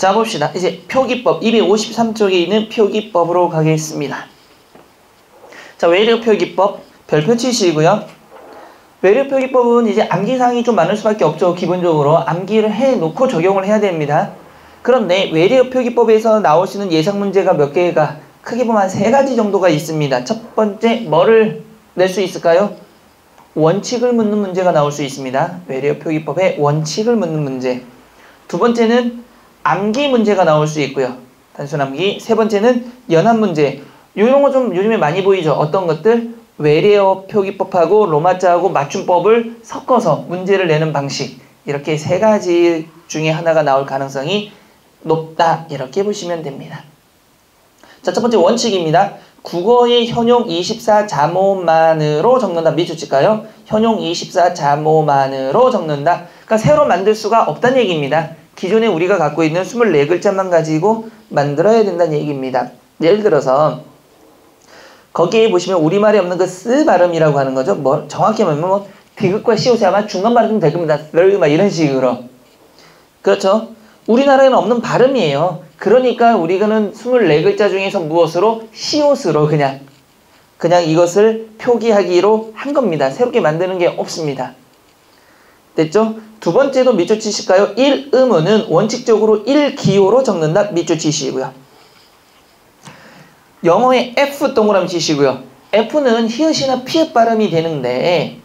자, 봅시다. 이제 표기법 253쪽에 있는 표기법으로 가겠습니다. 자, 외래어 표기법 별표 치시고요. 외래어 표기법은 이제 암기사항이 좀 많을 수밖에 없죠. 기본적으로 암기를 해놓고 적용을 해야 됩니다. 그런데 외래어 표기법에서 나올 수 있는 예상 문제가 몇 개가 크게 보면 한 3가지 정도가 있습니다. 첫 번째, 뭐를 낼 수 있을까요? 원칙을 묻는 문제가 나올 수 있습니다. 외래어 표기법에 원칙을 묻는 문제. 두 번째는 암기 문제가 나올 수 있고요. 단순 암기. 세 번째는 연합 문제. 이런 거 좀 요즘에 많이 보이죠. 어떤 것들? 외래어 표기법하고 로마자하고 맞춤법을 섞어서 문제를 내는 방식. 이렇게 3가지 중에 하나가 나올 가능성이 높다. 이렇게 보시면 됩니다. 자, 첫 번째 원칙입니다. 국어의 현용 24자모만으로 적는다. 밑줄 칠까요? 현용 24자모만으로 적는다. 그러니까 새로 만들 수가 없다는 얘기입니다. 기존에 우리가 갖고 있는 24글자만 가지고 만들어야 된다는 얘기입니다. 예를 들어서 거기에 보시면 우리말에 없는 그 쓰 발음이라고 하는 거죠. 뭐 정확히 말하면 뭐 디귿과 시옷이 아마 중간 발음 될 겁니다. 막 이런 식으로. 그렇죠? 우리나라에는 없는 발음이에요. 그러니까 우리는 24글자 중에서 무엇으로? 시옷으로 그냥 이것을 표기하기로 한 겁니다. 새롭게 만드는 게 없습니다. 됐죠? 두 번째도 밑줄 치실까요? 1음은 원칙적으로 1기호로 적는다. 밑줄 치시고요. 영어의 F 동그라미 치시고요. F는 히읗이나 피읍 발음이 되는데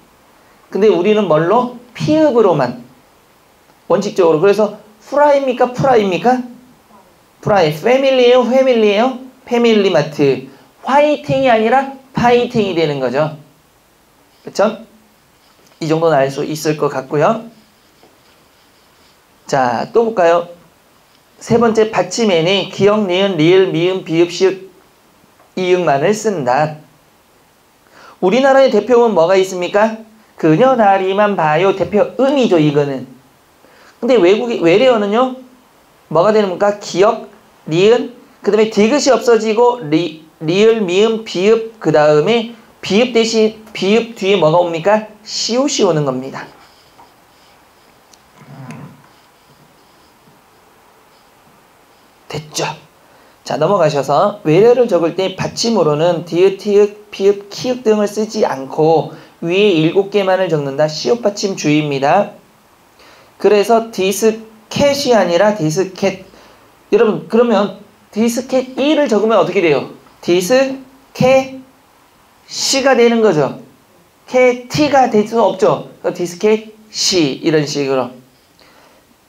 근데 우리는 뭘로? 피읍으로만 원칙적으로. 그래서 프라입니까? 프라입니까? 프라이. 패밀리예요? 패밀리예요? 패밀리마트. 화이팅이 아니라 파이팅이 되는 거죠. 그쵸? 이 정도는 알 수 있을 것 같고요. 자, 또 볼까요? 세 번째, 받침에는 기역, 니은, 리을, 미음, 비읍, 시읍, 이응만을 쓴다. 우리나라의 대표음은 뭐가 있습니까? 그녀 다리만 봐요. 대표음이죠, 이거는. 근데 외래어는요, 뭐가 되는 겁니까? 기역, 니은, 그 다음에 디귿이 없어지고, 리을, 미음, 비읍, 그 다음에 비읍 대신, 비읍 뒤에 뭐가 옵니까? 시옷이 오는 겁니다. 됐죠? 자, 넘어가셔서 외래어를 적을 때 받침으로는 디귿, 티읕, 피읕, 키읔 등을 쓰지 않고 위에 7개만을 적는다. 시옷 받침 주의입니다. 그래서 디스캣이 아니라 디스캣. 여러분, 그러면 디스캣 이를 적으면 어떻게 돼요? 디스캣 시가 되는 거죠. 캐티가 될 수 없죠. 디스캣 시 이런 식으로.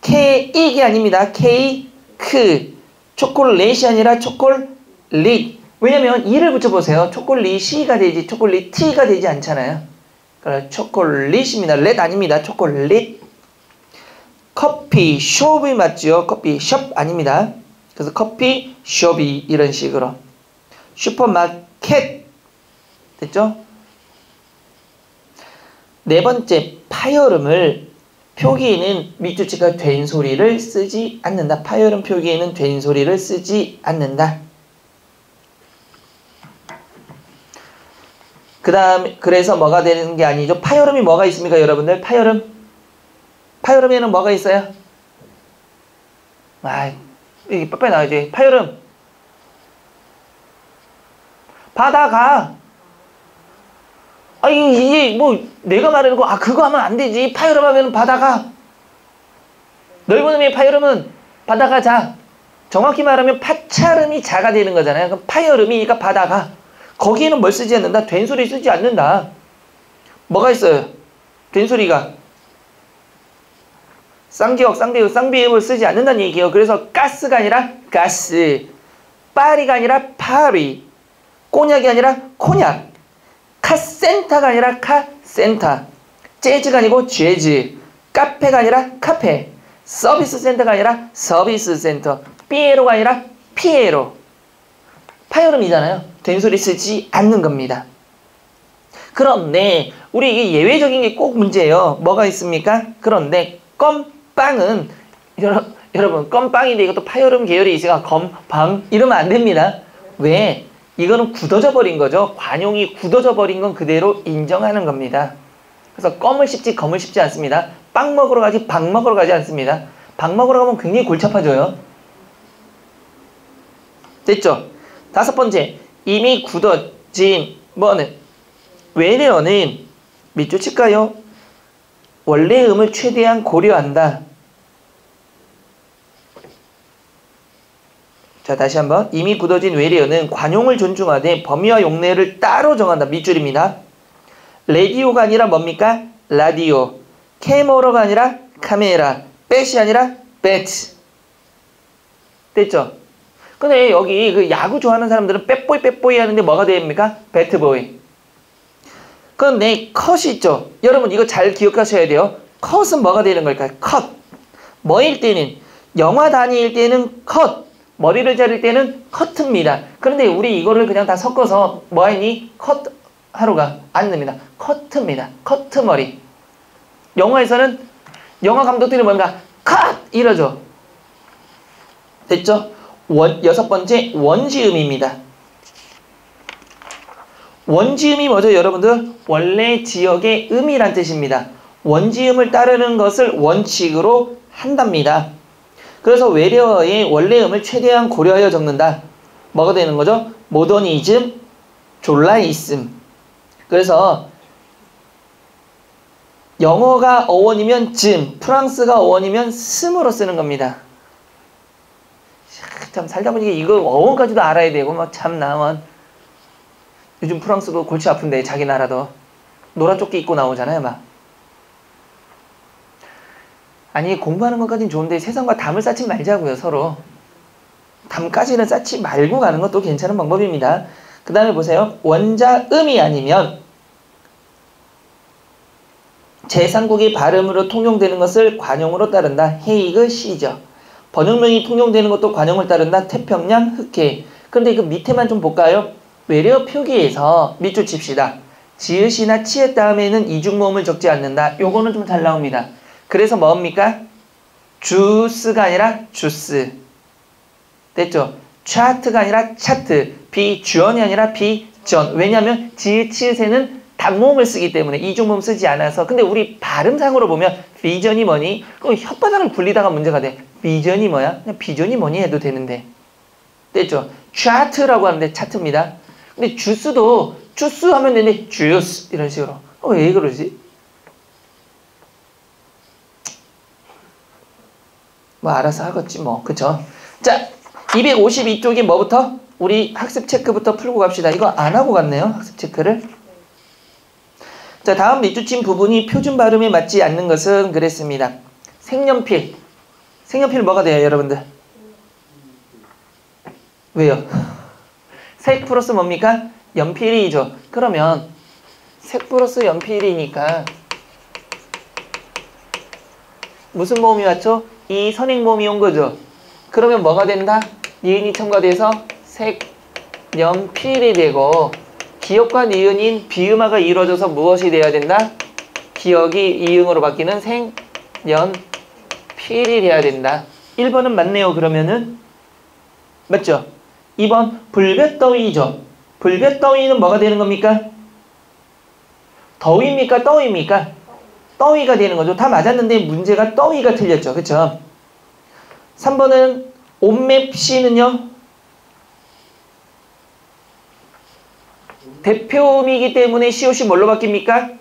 케이이 아닙니다. 케이크. 초콜릿이 아니라 초콜릿. 왜냐면 이를 붙여보세요. 초콜릿이가 되지 초콜릿티가 되지 않잖아요. 그래서 초콜릿입니다. 렛 아닙니다. 초콜릿. 커피숍이 맞죠? 커피숍 아닙니다. 그래서 커피숍이 이런 식으로. 슈퍼마켓. 됐죠? 네 번째, 파열음을 표기에는 밑줄치가 된 소리를 쓰지 않는다. 파열음 표기에는 된 소리를 쓰지 않는다. 그 다음에 그래서 뭐가 되는 게 아니죠. 파열음이 뭐가 있습니까, 여러분들? 파열음에는 뭐가 있어요? 이게 빨리 나와야지. 파열음. 바다가. 이게 뭐 내가 말하는 거 그거 하면 안 되지. 파열음 하면 바다가. 넓은 음의 파열음은 바다가 자. 정확히 말하면 파찰음이 자가 되는 거잖아요. 그럼 파열음이니까 바다가. 거기에는 뭘 쓰지 않는다? 된 소리 쓰지 않는다. 뭐가 있어요? 된 소리가. 쌍기역, 쌍대역, 쌍비읍을 쓰지 않는다는 얘기예요. 그래서 가스가 아니라 가스. 파리가 아니라 파리. 꼬냑이 아니라 코냑. 카센터가 아니라 카센터. 재즈가 아니고 재즈. 카페가 아니라 카페. 서비스 센터가 아니라 서비스 센터. 피에로가 아니라 피에로. 파열음이잖아요. 된 소리 쓰지 않는 겁니다. 그런데 우리 이게 예외적인 게 꼭 문제예요. 뭐가 있습니까? 그런데 껌빵은 여러분 껌빵인데 이것도 파열음 계열이 있으니까 껌빵 이러면 안 됩니다. 왜? 이거는 굳어져 버린 거죠. 관용이 굳어져 버린 건 그대로 인정하는 겁니다. 그래서 껌을 씹지 검을 씹지 않습니다. 빵 먹으러 가지 박 먹으러 가지 않습니다. 박 먹으러 가면 굉장히 골치 아파져요. 됐죠? 다섯 번째, 이미 굳어진 뭐는? 외래어는 밑줄 칠까요? 원래 음을 최대한 고려한다. 자, 다시 한번. 이미 굳어진 외래어는 관용을 존중하되 범위와 용례를 따로 정한다. 밑줄입니다. 레디오가 아니라 뭡니까? 라디오. 캐머러가 아니라 카메라. 뱃이 아니라 배트. 됐죠? 근데 여기 그 야구 좋아하는 사람들은 뱃보이 뱃보이 하는데 뭐가 됩니까? 배트보이. 그런데 컷이 있죠? 여러분 이거 잘 기억하셔야 돼요. 컷은 뭐가 되는 걸까요? 컷. 뭐일 때는? 영화 단위일 때는 컷. 머리를 자를 때는 커트입니다. 그런데 우리 이거를 그냥 다 섞어서 뭐 했니? 컷 하루가 안 됩니다. 커트입니다. 커트 머리. 영화에서는 영화 감독들이 뭔가 컷! 이러죠. 됐죠? 여섯 번째 원지음입니다. 원지음이 뭐죠, 여러분들? 원래 지역의 음이란 뜻입니다. 원지음을 따르는 것을 원칙으로 한답니다. 그래서 외래어의 원래 음을 최대한 고려하여 적는다. 뭐가 되는 거죠? 모더니즘, 졸라이즘. 그래서 영어가 어원이면 즘, 프랑스가 어원이면 sm으로 쓰는 겁니다. 참 살다 보니까 이거 어원까지도 알아야 되고 뭐 참나. 요즘 프랑스도 골치 아픈데 자기 나라도 노란 조끼 입고 나오잖아요 막. 아니 공부하는 것까지는 좋은데 세상과 담을 쌓지 말자고요. 서로 담까지는 쌓지 말고 가는 것도 괜찮은 방법입니다. 그 다음에 보세요. 원자음이 아니면 제3국의 발음으로 통용되는 것을 관용으로 따른다. 헤이그 시죠. 번역명이 통용되는 것도 관용을 따른다. 태평양 흑해. 그런데 그 밑에만 좀 볼까요? 외래어 표기에서 밑줄 칩시다. 지읒이나 치읒 다음에는 이중모음을 적지 않는다. 요거는 좀 잘 나옵니다. 그래서 뭡니까? 주스가 아니라 주스. 됐죠? 차트가 아니라 차트. 비주언이 아니라 비전. 왜냐하면 지읒, 치읒에는 단모음을 쓰기 때문에 이중모음 쓰지 않아서. 근데 우리 발음상으로 보면 비전이 뭐니? 그럼 혓바닥을 굴리다가 문제가 돼. 비전이 뭐야? 그냥 비전이 뭐니 해도 되는데. 됐죠? 차트라고 하는데 차트입니다. 근데 주스도 주스 하면 되는데 주스 이런 식으로. 왜 그러지? 뭐 알아서 하겠지 뭐. 그쵸? 자, 252쪽에 뭐부터? 우리 학습 체크부터 풀고 갑시다. 이거 안 하고 갔네요. 학습 체크를. 자, 다음 밑줄친 부분이 표준 발음에 맞지 않는 것은 그랬습니다. 색연필. 색연필 뭐가 돼요, 여러분들? 왜요? 색 플러스 뭡니까? 연필이죠. 그러면 색 플러스 연필이니까 무슨 모음이 왔죠? 이 선행 모음이 온 거죠. 그러면 뭐가 된다? 니은이 첨가돼서 색, 연필이 되고 기역과 니은인 비음화가 이루어져서 무엇이 돼야 된다? 기역이 이응으로 바뀌는 생, 연, 필이 돼야 된다. 1번은 맞네요. 그러면은 맞죠? 2번 불볕더위죠. 불볕더위는 뭐가 되는 겁니까? 더위입니까? 떠위입니까? 떠위가 되는 거죠. 다 맞았는데 문제가 떠위가 틀렸죠. 그쵸? 3번은 온맵시는요. 대표음이기 때문에 시옷이 뭘로 바뀝니까?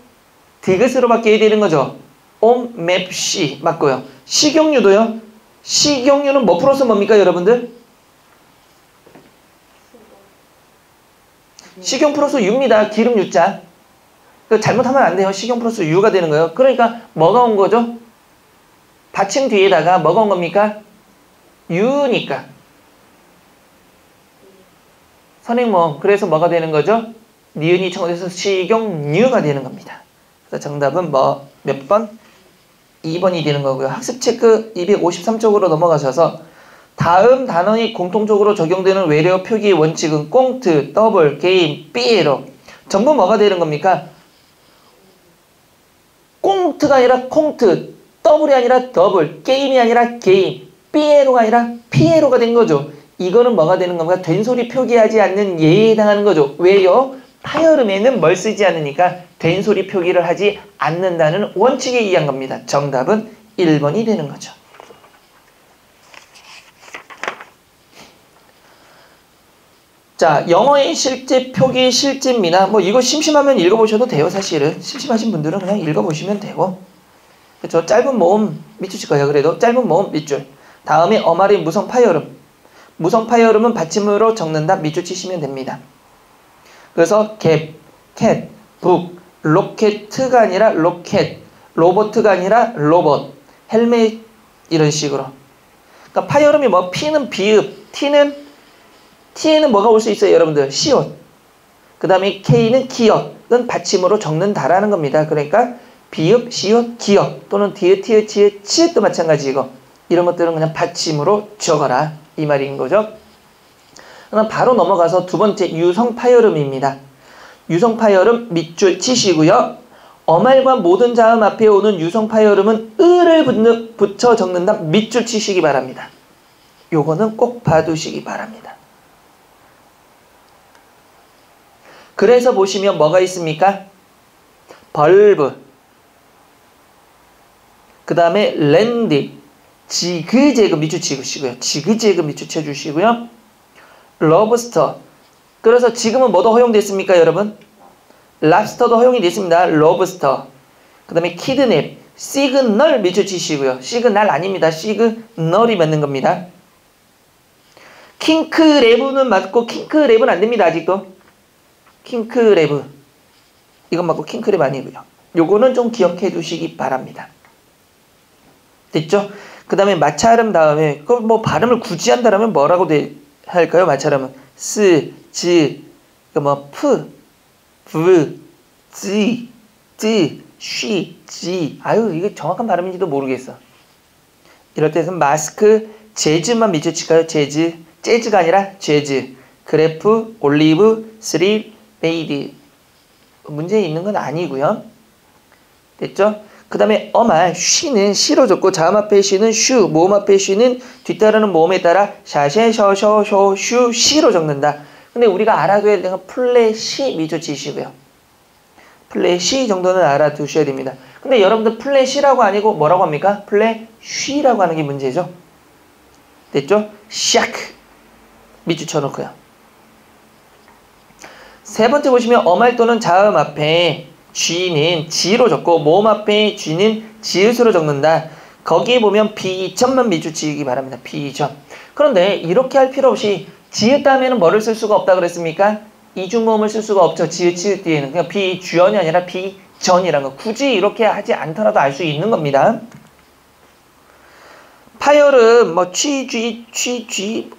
디귿으로 바뀌어야 되는 거죠. 온맵시 맞고요. 식용유도요. 식용유는 뭐 플러스 뭡니까 여러분들? 식용 플러스 유입니다. 기름 유자. 잘못하면 안 돼요. 식용 플러스 유가 되는 거예요. 그러니까 뭐가 온 거죠? 받침 뒤에다가 뭐가 온 겁니까? 유니까. 선행모음. 그래서 뭐가 되는 거죠? 니은이 첨가돼서 식용유가 되는 겁니다. 그래서 정답은 뭐 몇 번? 2번이 되는 거고요. 학습 체크 253쪽으로 넘어가셔서 다음 단어에 공통적으로 적용되는 외래어 표기의 원칙은 꽁트, 더블, 게임, 삐에로. 전부 뭐가 되는 겁니까? 꽁트가 아니라 콩트, 더블이 아니라 더블, 게임이 아니라 게임, 삐에로가 아니라 피에로가 된 거죠. 이거는 뭐가 되는 겁니까? 된소리 표기하지 않는 예에 해당하는 거죠. 왜요? 파열음에는 뭘 쓰지 않으니까 된소리 표기를 하지 않는다는 원칙에 의한 겁니다. 정답은 1번이 되는 거죠. 자, 영어의 실제 표기 실제입니다. 뭐 이거 심심하면 읽어보셔도 돼요. 사실은 심심하신 분들은 그냥 읽어보시면 되고. 그렇죠. 짧은 모음 밑줄 거예요. 그래도 짧은 모음 밑줄. 다음에 어말의 무성 파열음. 무성 파열음은 받침으로 적는다. 밑줄 치시면 됩니다. 그래서 갭, 캣, 북, 로켓가 아니라 로켓, 로버트가 아니라 로봇, 헬멧 이런 식으로. 그러니까 파열음이 뭐 P는 비읍, T에는 뭐가 올 수 있어요, 여러분들? 시옷. 그 다음에 K는 기역은 받침으로 적는다라는 겁니다. 그러니까 비읍, 시옷, 기역 또는 디귿, 티읕, 치읓, 치읓도 마찬가지고 이런 것들은 그냥 받침으로 적어라 이 말인 거죠. 그럼 바로 넘어가서 두 번째 유성 파열음입니다. 유성 파열음 밑줄 치시고요. 어말과 모든 자음 앞에 오는 유성 파열음은 을을 붙여 적는다. 밑줄 치시기 바랍니다. 요거는 꼭 봐두시기 바랍니다. 그래서 보시면 뭐가 있습니까? 벌브, 그 다음에 랜드, 지그재그 밑줄 치시고요. 지그재그 밑줄 쳐주시고요. 러브스터. 그래서 지금은 뭐도 허용됐습니까, 여러분? 랍스터도 허용이 됐습니다. 러브스터. 그 다음에 키드냅, 시그널 밑줄 치시고요. 시그널 아닙니다. 시그널이 맞는 겁니다. 킹크랩은 맞고 킹크랩은 안 됩니다. 아직도. 킹크랩. 이건 맞고 킹크랩 아니고요. 요거는 좀 기억해 두시기 바랍니다. 됐죠? 그 다음에 마찰음 다음에 그 뭐 발음을 굳이 한다면 뭐라고 할까요? 마찰음은 스, 즈, 뭐 프, 브, 지, 즈, 쉬, 지. 아유 이게 정확한 발음인지도 모르겠어. 이럴 때는 마스크, 재즈만 밑줄 칠까요? 재즈. 재즈가 아니라 재즈. 그래프, 올리브, 스릴, 메이드. 문제 있는 건 아니고요. 됐죠? 그 다음에 어말, 쉬는 시로 적고 자음 앞에 쉬는 슈, 모음 앞에 쉬는 뒤따르는 모음에 따라 샤쉐, 셔, 쇼, 슈, 시로 적는다. 근데 우리가 알아둬야 되는 건 플래시 밑줄 치시고요. 플래시 정도는 알아두셔야 됩니다. 근데 여러분들 플래시라고 아니고 뭐라고 합니까? 플래쉬라고 하는 게 문제죠. 됐죠? 샤크 밑줄 쳐놓고요. 세 번째 보시면 어말 또는 자음 앞에 쥐는 지로 적고 모음 앞에 쥐는 지읒으로 적는다. 거기에 보면 비점만 밑줄 치기 바랍니다. 비점. 그런데 이렇게 할 필요 없이 지읒 다음에는 뭐를 쓸 수가 없다 그랬습니까? 이중모음을 쓸 수가 없죠. 지읒, 치읒 뒤에는. 그냥 비주연이 아니라 비전이라는 거. 굳이 이렇게 하지 않더라도 알 수 있는 겁니다. 파열은 뭐 취쥐라고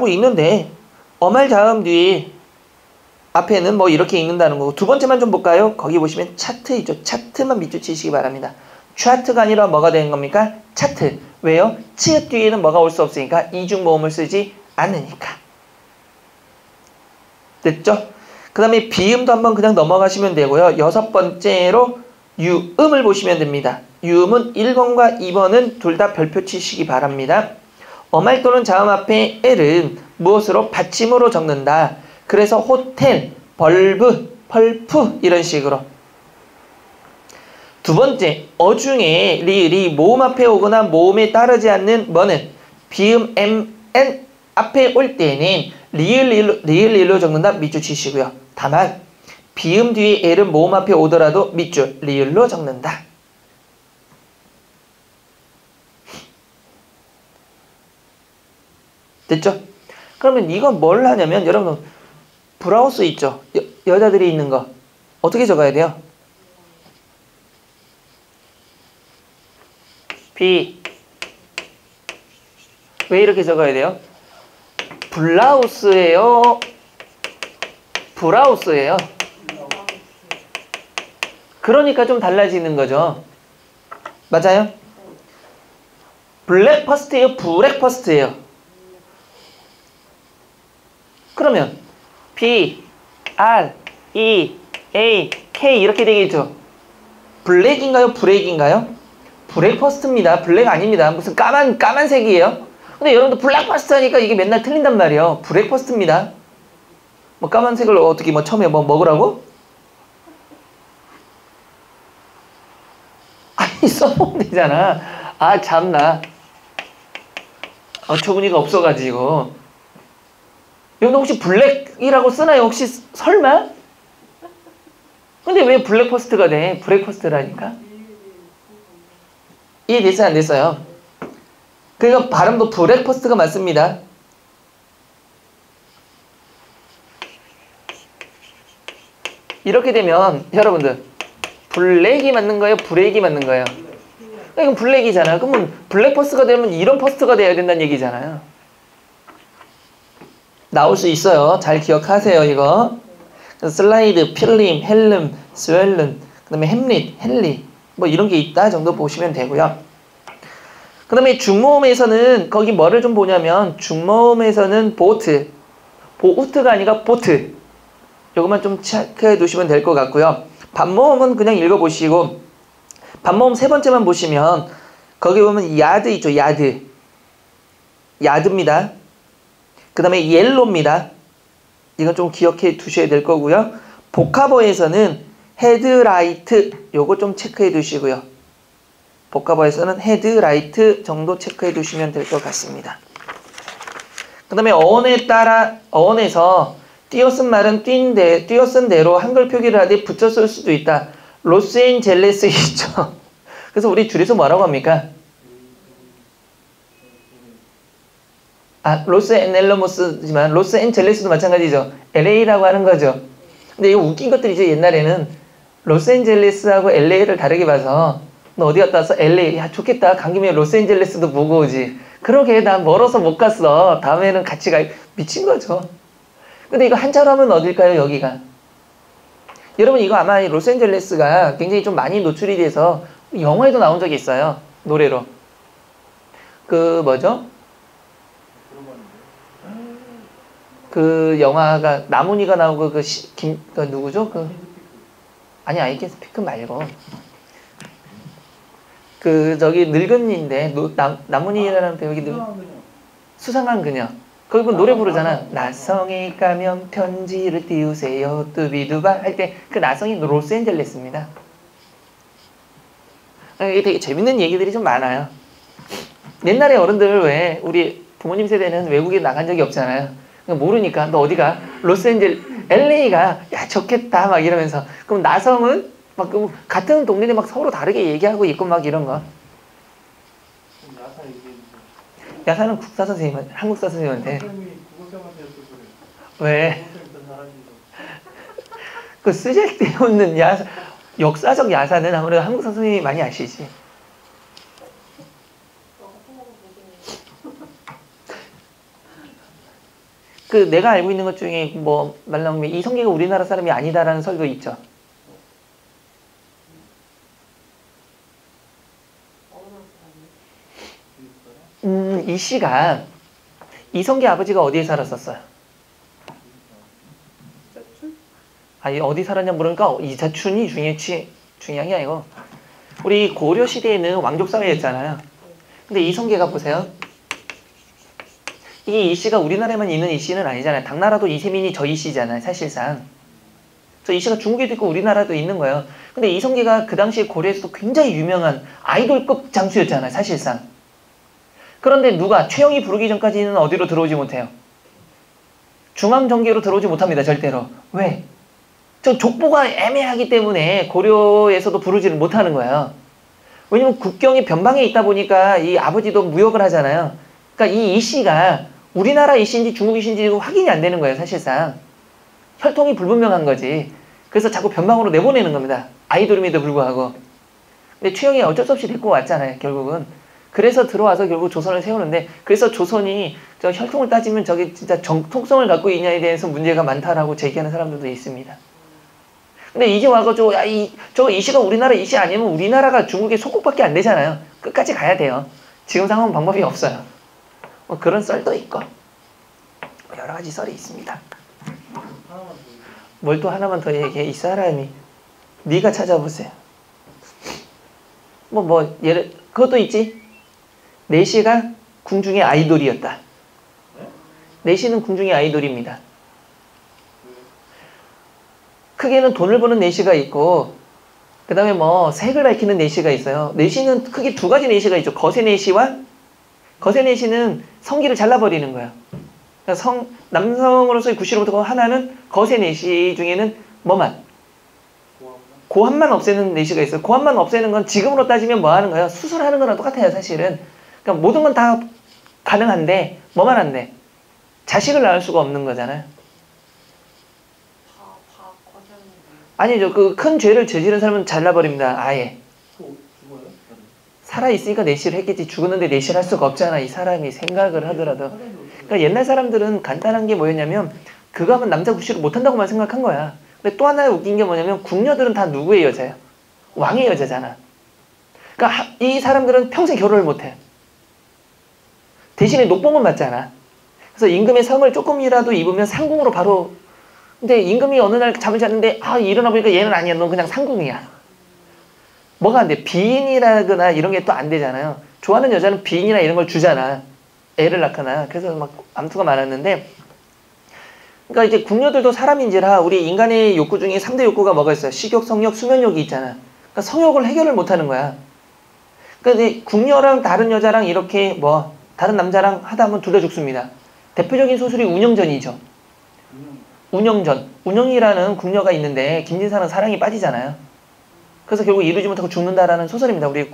읽는데 어말 자음 뒤에 앞에는 뭐 이렇게 읽는다는 거고. 두 번째만 좀 볼까요? 거기 보시면 차트 있죠. 차트만 밑줄 치시기 바랍니다. 차트가 아니라 뭐가 되는 겁니까? 차트. 왜요? 치읓 뒤에는 뭐가 올 수 없으니까 이중모음을 쓰지 않으니까. 됐죠? 그 다음에 비음도 한번 그냥 넘어가시면 되고요. 여섯 번째로 유음을 보시면 됩니다. 유음은 1번과 2번은 둘 다 별표 치시기 바랍니다. 어말 또는 자음 앞에 L은 무엇으로? 받침으로 적는다. 그래서 호텔, 벌브, 펄프 이런 식으로. 두 번째, 어중에 리을이 모음 앞에 오거나 모음에 따르지 않는 뭐는 비음, M, N 앞에 올 때는 리을로 적는다. 밑줄 치시고요. 다만 비음 뒤에 L은 모음 앞에 오더라도 밑줄, 리을로 적는다. 됐죠? 그러면 이건 뭘 하냐면 여러분 브라우스 있죠? 여자들이 있는 거. 어떻게 적어야 돼요? 비. 왜 이렇게 적어야 돼요? 블라우스예요? 브라우스예요? 그러니까 좀 달라지는 거죠. 맞아요? 블랙퍼스트예요? 브렉퍼스트예요? 그러면 B, R, E, A, K 이렇게 되겠죠. 블랙인가요? 브렉인가요? 브렉퍼스트입니다. 블랙 아닙니다. 무슨 까만색이에요. 근데 여러분들 블랙퍼스트 하니까 이게 맨날 틀린단 말이에요. 브렉퍼스트입니다. 뭐 까만색을 어떻게 뭐 처음에 뭐 먹으라고? 아니 써보면 되잖아. 아 참나. 어처구니가 없어가지고. 여러분 혹시 블랙이라고 쓰나요? 혹시 설마? 근데 왜 블랙 퍼스트가 돼? 브레이크 퍼스트라니까? 이해됐어요? 안 됐어요? 그러니까 발음도 브레이크 퍼스트가 맞습니다. 이렇게 되면 여러분들 블랙이 맞는 거예요? 브레이크가 맞는 거예요? 이건 블랙이잖아요. 그러면 블랙 퍼스트가 되면 이런 퍼스트가 돼야 된다는 얘기잖아요. 나올 수 있어요. 잘 기억하세요, 이거. 슬라이드, 필름, 헬름, 스웰른, 그 다음에 햄릿, 헨리, 뭐 이런 게 있다 정도 보시면 되고요. 그 다음에 중모음에서는 거기 뭐를 좀 보냐면 중모음에서는 보트, 보트가 아니라 보트. 이것만 좀 체크해 두시면 될 것 같고요. 반모음은 그냥 읽어보시고 반모음 세 번째만 보시면 거기 보면 야드 있죠. 야드. 야드입니다. 그 다음에 옐로입니다. 이건 좀 기억해 두셔야 될 거고요. 복합어에서는 헤드라이트 요거 좀 체크해 두시고요. 복합어에서는 헤드라이트 정도 체크해 두시면 될 것 같습니다. 그 다음에 어원에 따라 어원에서 띄어쓴 말은 띄어쓴 대로 한글 표기를 하되 붙여 쓸 수도 있다. 로스앤젤레스 있죠. 그래서 우리 줄여서 뭐라고 합니까? 로스앤엘러모스지만 로스앤젤레스도 마찬가지죠. LA라고 하는 거죠. 근데 이거 웃긴 것들이죠. 옛날에는 로스앤젤레스하고 LA를 다르게 봐서 너 어디 갔다 와서 LA 야 좋겠다. 간 김에 로스앤젤레스도 보고 오지. 그러게 난 멀어서 못 갔어. 다음에는 같이 가. 미친 거죠. 근데 이거 한자로 하면 어딜까요? 여기가. 여러분 이거 아마 로스앤젤레스가 굉장히 좀 많이 노출이 돼서 영화에도 나온 적이 있어요. 노래로. 그 뭐죠? 그 영화가 나문희가 나오고 그 누구죠? 아니 아이캔 스피크 말고 그 저기 늙은이인데 나문희라는 배우기 수상한 그녀. 거기 노래 부르잖아. 나성이 가면 편지를 띄우세요. 뚜비두바 할 때 그 나성이 로스앤젤레스입니다. 이게 되게 재밌는 얘기들이 좀 많아요. 옛날에 어른들 왜 우리 부모님 세대는 외국에 나간 적이 없잖아요. 모르니까 너 어디가? LA가 야 좋겠다 막 이러면서 그럼 나성은 막 같은 동네인데 막 서로 다르게 얘기하고 있고 막 이런 거. 야사는 국사 선생님, 한국사 선생님한테. 왜? 그 쓰잘데없는 야사, 역사적 야사는 아무래도 한국사 선생님이 많이 아시지. 그 내가 알고 있는 것 중에 뭐 말 나오면 이성계가 우리나라 사람이 아니다라는 설도 있죠. 이 씨가 이성계 아버지가 어디에 살았었어요? 아니 어디 살았냐 물으니까 이자춘이 중요한 게 아니고 우리 고려 시대에는 왕족 사회였잖아요. 근데 이성계가 보세요. 이게 이 씨가 우리나라에만 있는 이 씨는 아니잖아요. 당나라도 이세민이 저 이 씨잖아요. 사실상. 저 이 씨가 중국에도 있고 우리나라도 있는 거예요. 근데 이성계가 그 당시에 고려에서도 굉장히 유명한 아이돌급 장수였잖아요. 사실상. 그런데 누가 최영이 부르기 전까지는 어디로 들어오지 못해요? 중앙정계로 들어오지 못합니다. 절대로. 왜? 저 족보가 애매하기 때문에 고려에서도 부르지를 못하는 거예요. 왜냐면 국경이 변방에 있다 보니까 이 아버지도 무역을 하잖아요. 그러니까 이 씨가 우리나라 이 씨인지 중국 이 씨인지 확인이 안 되는 거예요. 사실상. 혈통이 불분명한 거지. 그래서 자꾸 변방으로 내보내는 겁니다. 아이돌임에도 불구하고. 근데 최영이 어쩔 수 없이 데리고 왔잖아요. 결국은. 그래서 들어와서 결국 조선을 세우는데 그래서 조선이 저 혈통을 따지면 저게 진짜 정통성을 갖고 있냐에 대해서 문제가 많다라고 제기하는 사람들도 있습니다. 근데 이제 와가지고 이 씨가 우리나라 이 씨 아니면 우리나라가 중국의 속국밖에 안 되잖아요. 끝까지 가야 돼요. 지금 상황은 방법이 없어요. 뭐 그런 썰도 있고 여러 가지 썰이 있습니다. 뭘 또 하나만 더 얘기해. 이 사람이 네가 찾아보세요. 예를 그것도 있지. 내시가 궁중의 아이돌이었다. 내시는 궁중의 아이돌입니다. 크게는 돈을 버는 내시가 있고 그 다음에 색을 밝히는 내시가 있어요. 내시는 크게 두 가지 내시가 있죠. 거세 내시와 거세 내시는 성기를 잘라버리는 거예요. 그러니까 남성으로서의 구시로부터 하나는 거세 내시 중에는 뭐만? 고함만 없애는 내시가 있어요. 고함만 없애는 건 지금으로 따지면 뭐 하는 거예요? 수술하는 거랑 똑같아요, 사실은. 그러니까 모든 건 다 가능한데 뭐만 안 돼? 자식을 낳을 수가 없는 거잖아요. 아니죠. 그 큰 죄를 저지른 사람은 잘라버립니다. 아예. 살아있으니까 내시를 했겠지. 죽었는데 내시를 할 수가 없잖아. 이 사람이 생각을 하더라도. 그러니까 옛날 사람들은 간단한 게 뭐였냐면 그거 하면 남자 구실을 못한다고만 생각한 거야. 근데 또 하나 웃긴 게 뭐냐면 궁녀들은 다 누구의 여자예요? 왕의 여자잖아. 그러니까 이 사람들은 평생 결혼을 못해. 대신에 녹봉은 맞잖아. 그래서 임금의 성을 조금이라도 입으면 상궁으로 바로. 근데 임금이 어느 날 잠을 잤는데 일어나 보니까 얘는 아니야. 넌 그냥 상궁이야. 뭐가 안 돼? 비인이라거나 이런 게 또 안 되잖아요. 좋아하는 여자는 비인이나 이런 걸 주잖아. 애를 낳거나. 그래서 막 암투가 많았는데, 그러니까 이제 궁녀들도 사람인지라 우리 인간의 욕구 중에 3대 욕구가 뭐가 있어요? 식욕, 성욕, 수면욕이 있잖아. 그러니까 성욕을 해결을 못하는 거야. 그러니까 이제 궁녀랑 다른 여자랑 이렇게 다른 남자랑 하다 보면 둘 다 죽습니다. 대표적인 소설이 운영전이죠. 운영전. 운영이라는 궁녀가 있는데 김진사는 사랑에 빠지잖아요. 그래서 결국 이루지 못하고 죽는다라는 소설입니다. 우리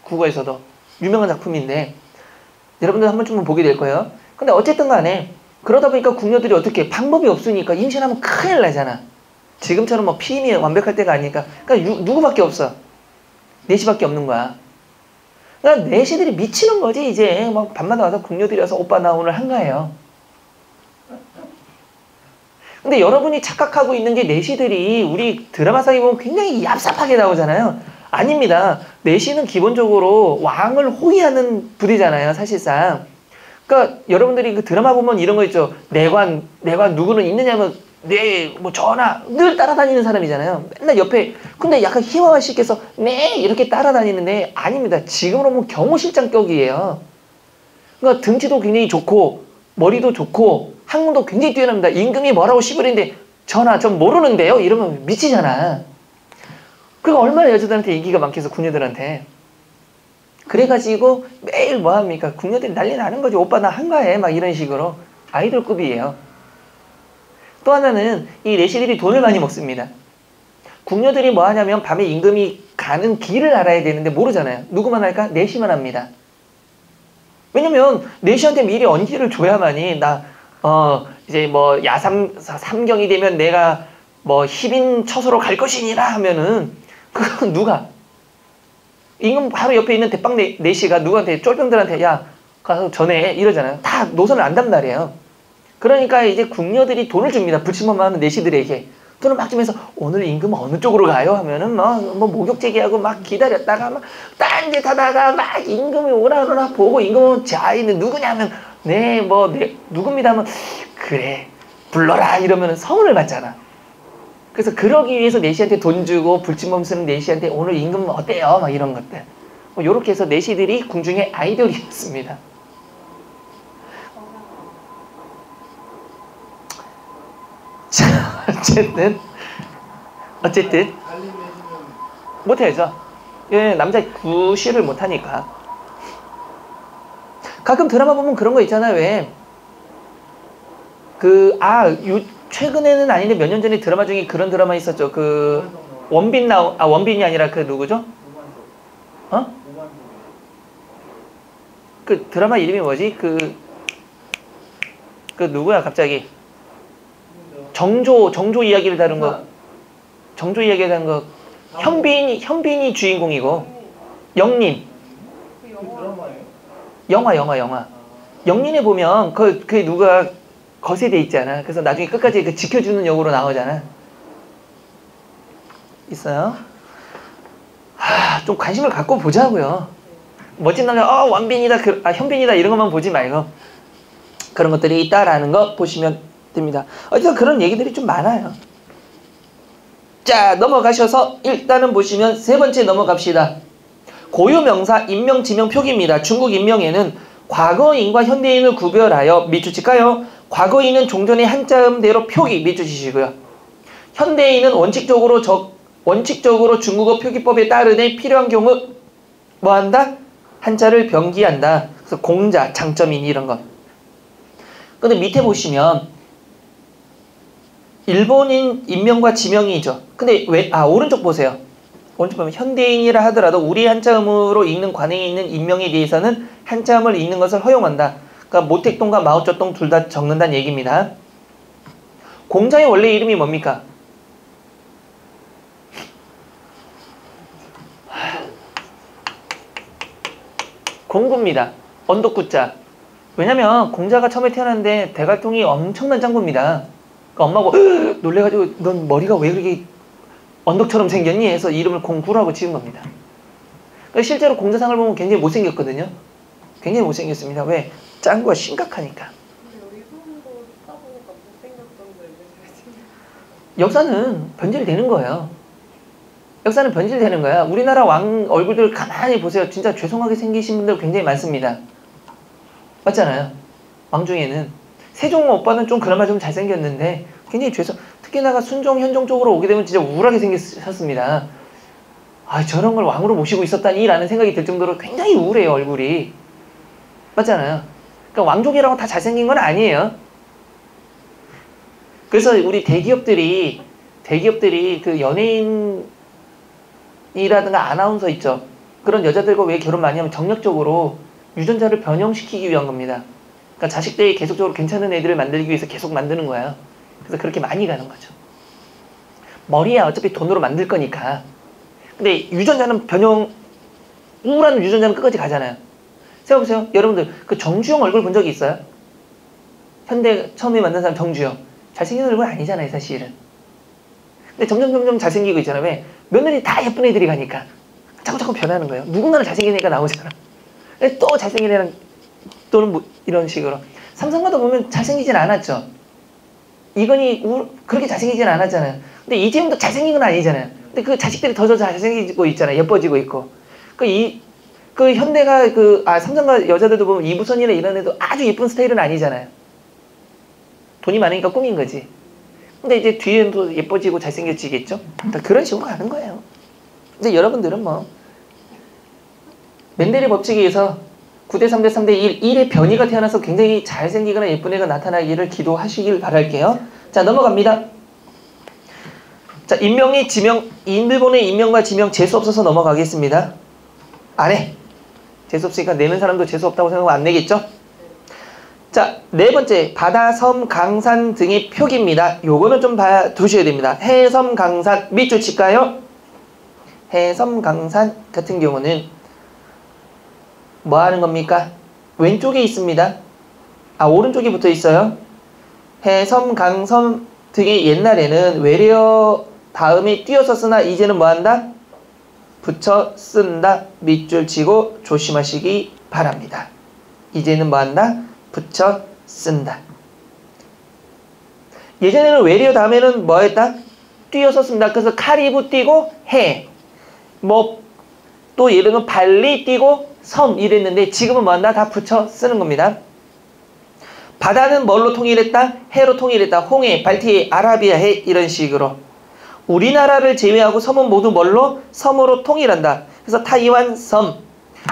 국어에서도 유명한 작품인데 여러분들 한 번쯤은 보게 될 거예요. 근데 어쨌든 간에 그러다 보니까 궁녀들이 어떻게 방법이 없으니까 임신하면 큰일 나잖아. 지금처럼 피임이 완벽할 때가 아니니까. 그러니까 누구밖에 없어. 내시밖에 없는 거야. 그러니까 내시들이 미치는 거지. 이제 막 밤마다 와서 궁녀들이 와서 오빠 나 오늘 한가해요. 근데 여러분이 착각하고 있는 게 내시들이 우리 드라마상에 보면 굉장히 얍삽하게 나오잖아요. 아닙니다. 내시는 기본적으로 왕을 호위하는 부대잖아요, 사실상. 그러니까 여러분들이 그 드라마 보면 이런 거 있죠. 내관 누구는 있느냐면 전하 늘 따라다니는 사람이잖아요. 맨날 옆에. 근데 약간 희화화 씨께서 이렇게 따라다니는데 아닙니다. 지금으로 보면 경호실장격이에요. 그러니까 등치도 굉장히 좋고 머리도 좋고 학문도 굉장히 뛰어납니다. 임금이 뭐라고 시부리는데 전하 전 모르는데요? 이러면 미치잖아. 그러니까 얼마나 여자들한테 인기가 많겠어, 궁녀들한테. 그래가지고 매일 뭐합니까? 궁녀들이 난리 나는 거지. 오빠 나 한가해. 막 이런 식으로. 아이돌급이에요. 또 하나는 이 내시들이 돈을 많이 먹습니다. 궁녀들이 뭐 하냐면 밤에 임금이 가는 길을 알아야 되는데 모르잖아요. 누구만 할까? 내시만 합니다. 왜냐면 내시한테 미리 언지를 줘야만이 이제 삼경이 되면 내가 희빈 처소로 갈 것이니라 하면은 그건 누가? 임금 바로 옆에 있는 대빵 내시가 누구한테 쫄병들한테 야 가서 전해 이러잖아요. 다 노선을 안단 말이에요. 그러니까 이제 궁녀들이 돈을 줍니다. 불침범하는 내시들에게. 돈을 막 주면서 오늘 임금 어느 쪽으로 가요? 하면은 목욕제기하고 막 기다렸다가 막 딴짓하다가 막 임금이 오라 보고 임금은 자인은 누구냐면 누굽니다 하면 그래 불러라 이러면 성을 받잖아. 그래서 그러기 위해서 내시한테 돈 주고 불침범 쓰는 내시한테 오늘 임금 어때요? 막 이런 것들. 요렇게 해서 내시들이 궁중의 아이돌이었습니다. 자, 어쨌든 못해야죠. 예, 남자 구실을 못하니까. 가끔 드라마 보면 그런 거 있잖아요. 왜 최근에는 아닌데 몇 년 전에 드라마 중에 그런 드라마 있었죠. 원빈이 아니라 그 누구죠? 그 드라마 이름이 뭐지? 그 누구야 갑자기? 정조 이야기를 다룬 거. 정조 이야기를 다룬 거. 현빈이 주인공이고 영린. 영화. 영린에 보면 그 누가 거세돼 있잖아. 그래서 나중에 끝까지 그 지켜주는 역으로 나오잖아. 있어요? 좀 관심을 갖고 보자고요. 멋진 남자, 원빈이다, 현빈이다 이런 것만 보지 말고 그런 것들이 있다라는 거 보시면 됩니다. 어쨌든 그런 얘기들이 좀 많아요. 자, 넘어가셔서 일단은 보시면 세 번째 넘어갑시다. 고유명사 인명, 지명, 표기입니다. 중국 인명에는 과거인과 현대인을 구별하여 밑줄칠까요? 과거인은 종전의 한자음대로 표기 밑줄치시고요. 현대인은 원칙적으로 중국어 표기법에 따르되 필요한 경우 뭐한다? 한자를 병기한다. 그래서 공자, 장점인 이런 것. 근데 밑에 보시면 일본인 인명과 지명이죠. 근데 오른쪽 보세요. 오른쪽 보면 현대인이라 하더라도 우리 한자음으로 읽는 관행에 있는 인명에 대해서는 한자음을 읽는 것을 허용한다. 그러니까 모택동과 마오쩌둥 둘 다 적는다는 얘기입니다. 공자의 원래 이름이 뭡니까? 공구입니다. 언덕구자. 왜냐면 공자가 처음에 태어났는데 대갈통이 엄청난 짱구입니다. 그러니까 엄마가 놀래가지고 넌 머리가 왜 그렇게 언덕처럼 생겼니? 해서 이름을 공구라고 지은 겁니다. 그러니까 실제로 공자상을 보면 굉장히 못생겼거든요. 굉장히 못생겼습니다. 왜? 짱구가 심각하니까. 역사는 변질되는 거예요. 역사는 변질되는 거야. 우리나라 왕 얼굴들 가만히 보세요. 진짜 죄송하게 생기신 분들 굉장히 많습니다. 맞잖아요. 왕 중에는. 세종 오빠는 좀 그나마 좀 잘생겼는데 굉장히 특히나 순종, 현종 쪽으로 오게 되면 진짜 우울하게 생겼습니다. 아, 저런 걸 왕으로 모시고 있었다니 라는 생각이 들 정도로 굉장히 우울해요, 얼굴이. 맞잖아요. 그러니까 왕족이라고 다 잘생긴 건 아니에요. 그래서 우리 대기업들이 그 연예인이라든가 아나운서 있죠. 그런 여자들과 왜 결혼 많이 하면 정력적으로 유전자를 변형시키기 위한 겁니다. 그러니까 자식들이 계속적으로 괜찮은 애들을 만들기 위해서 계속 만드는 거예요. 그래서 그렇게 많이 가는 거죠. 머리야 어차피 돈으로 만들 거니까. 근데 유전자는 우울한 유전자는 끝까지 가잖아요. 생각해보세요. 여러분들 그 정주영 얼굴 본 적이 있어요? 현대 처음에 만난 사람 정주영. 잘생긴 얼굴 아니잖아요, 사실은. 근데 점점 잘생기고 있잖아요. 왜? 며느리 다 예쁜 애들이 가니까. 자꾸 변하는 거예요. 누군가는 잘생긴 애가 나오잖아. 또 잘생긴 애랑 또는 뭐 이런 식으로. 삼성가도 보면 잘생기진 않았죠. 이건희 그렇게 잘생기진 않았잖아요. 근데 이재용도 잘생긴 건 아니잖아요. 근데 그 자식들이 더 잘생기고 있잖아요. 예뻐지고 있고. 그 현대가 삼성가 여자들도 보면 이부선이나 이런 애도 아주 예쁜 스타일은 아니잖아요. 돈이 많으니까 꿈인 거지. 근데 이제 뒤에는 또 예뻐지고 잘생겨지겠죠? 그런 식으로 가는 거예요. 근데 여러분들은 뭐 멘델의 법칙에 의해서 9대 3대 3대 1, 1의 변이가 태어나서 굉장히 잘생기거나 예쁜 애가 나타나기를 기도하시길 바랄게요. 자, 넘어갑니다. 자, 인명의 지명, 일본의 인명과 지명 재수 없어서 넘어가겠습니다. 안 해. 재수 없으니까 내는 사람도 재수 없다고 생각하면 안 내겠죠? 자, 네 번째, 바다, 섬, 강산 등의 표기입니다. 요거는 좀 두셔야 됩니다. 해, 섬, 강산, 밑줄 칠까요? 해, 섬, 강산 같은 경우는 뭐 하는 겁니까? 왼쪽에 있습니다. 오른쪽에 붙어 있어요. 해, 섬, 강, 섬 등의 옛날에는 외래어 다음에 띄어서 쓰나 이제는 뭐 한다? 붙여 쓴다. 밑줄 치고 조심하시기 바랍니다. 이제는 뭐 한다? 붙여 쓴다. 예전에는 외래어 다음에는 뭐 했다? 띄어서 씁니다. 그래서 카리브 띄고 해. 또 예를 들면 발리 띄고 섬 이랬는데 지금은 뭐 한다? 다 붙여 쓰는 겁니다. 바다는 뭘로 통일했다? 해로 통일했다. 홍해, 발티해, 아라비아해 이런 식으로. 우리나라를 제외하고 섬은 모두 뭘로? 섬으로 통일한다. 그래서 타이완 섬.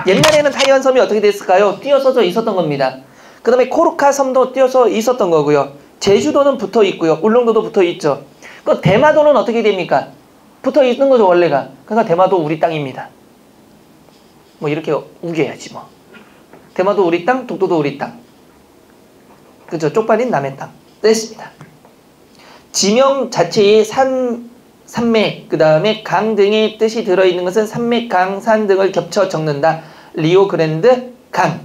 옛날에는 타이완 섬이 어떻게 됐을까요? 띄어서져 있었던 겁니다. 그 다음에 코르카 섬도 띄어서 있었던 거고요. 제주도는 붙어 있고요. 울릉도도 붙어 있죠. 그 대마도는 어떻게 됩니까? 붙어 있는 거죠, 원래가. 그러니까 대마도 우리 땅입니다. 뭐 이렇게 우겨야지 뭐. 대마도 우리 땅, 독도도 우리 땅. 그죠? 쪽발인 남의 땅. 됐습니다. 지명 자체에 산맥, 그 다음에 강 등의 뜻이 들어있는 것은 산맥, 강, 산 등을 겹쳐 적는다. 리오그랜드 강,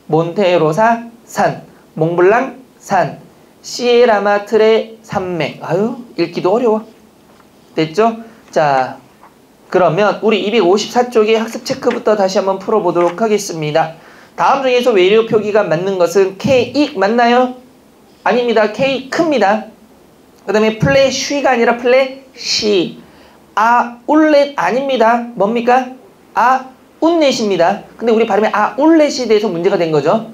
몬테로사 산, 몽블랑 산, 시에라마트레 산맥. 아유, 읽기도 어려워. 됐죠? 자, 그러면 우리 254쪽의 학습 체크부터 다시 한번 풀어보도록 하겠습니다. 다음 중에서 외래어 표기가 맞는 것은 K-익 맞나요? 아닙니다. K-크입니다. 그 다음에 플래쉬가 아니라 플래시. 울렛 아닙니다. 뭡니까? 운렛입니다. 근데 우리 발음에 울렛이 대해서 문제가 된 거죠.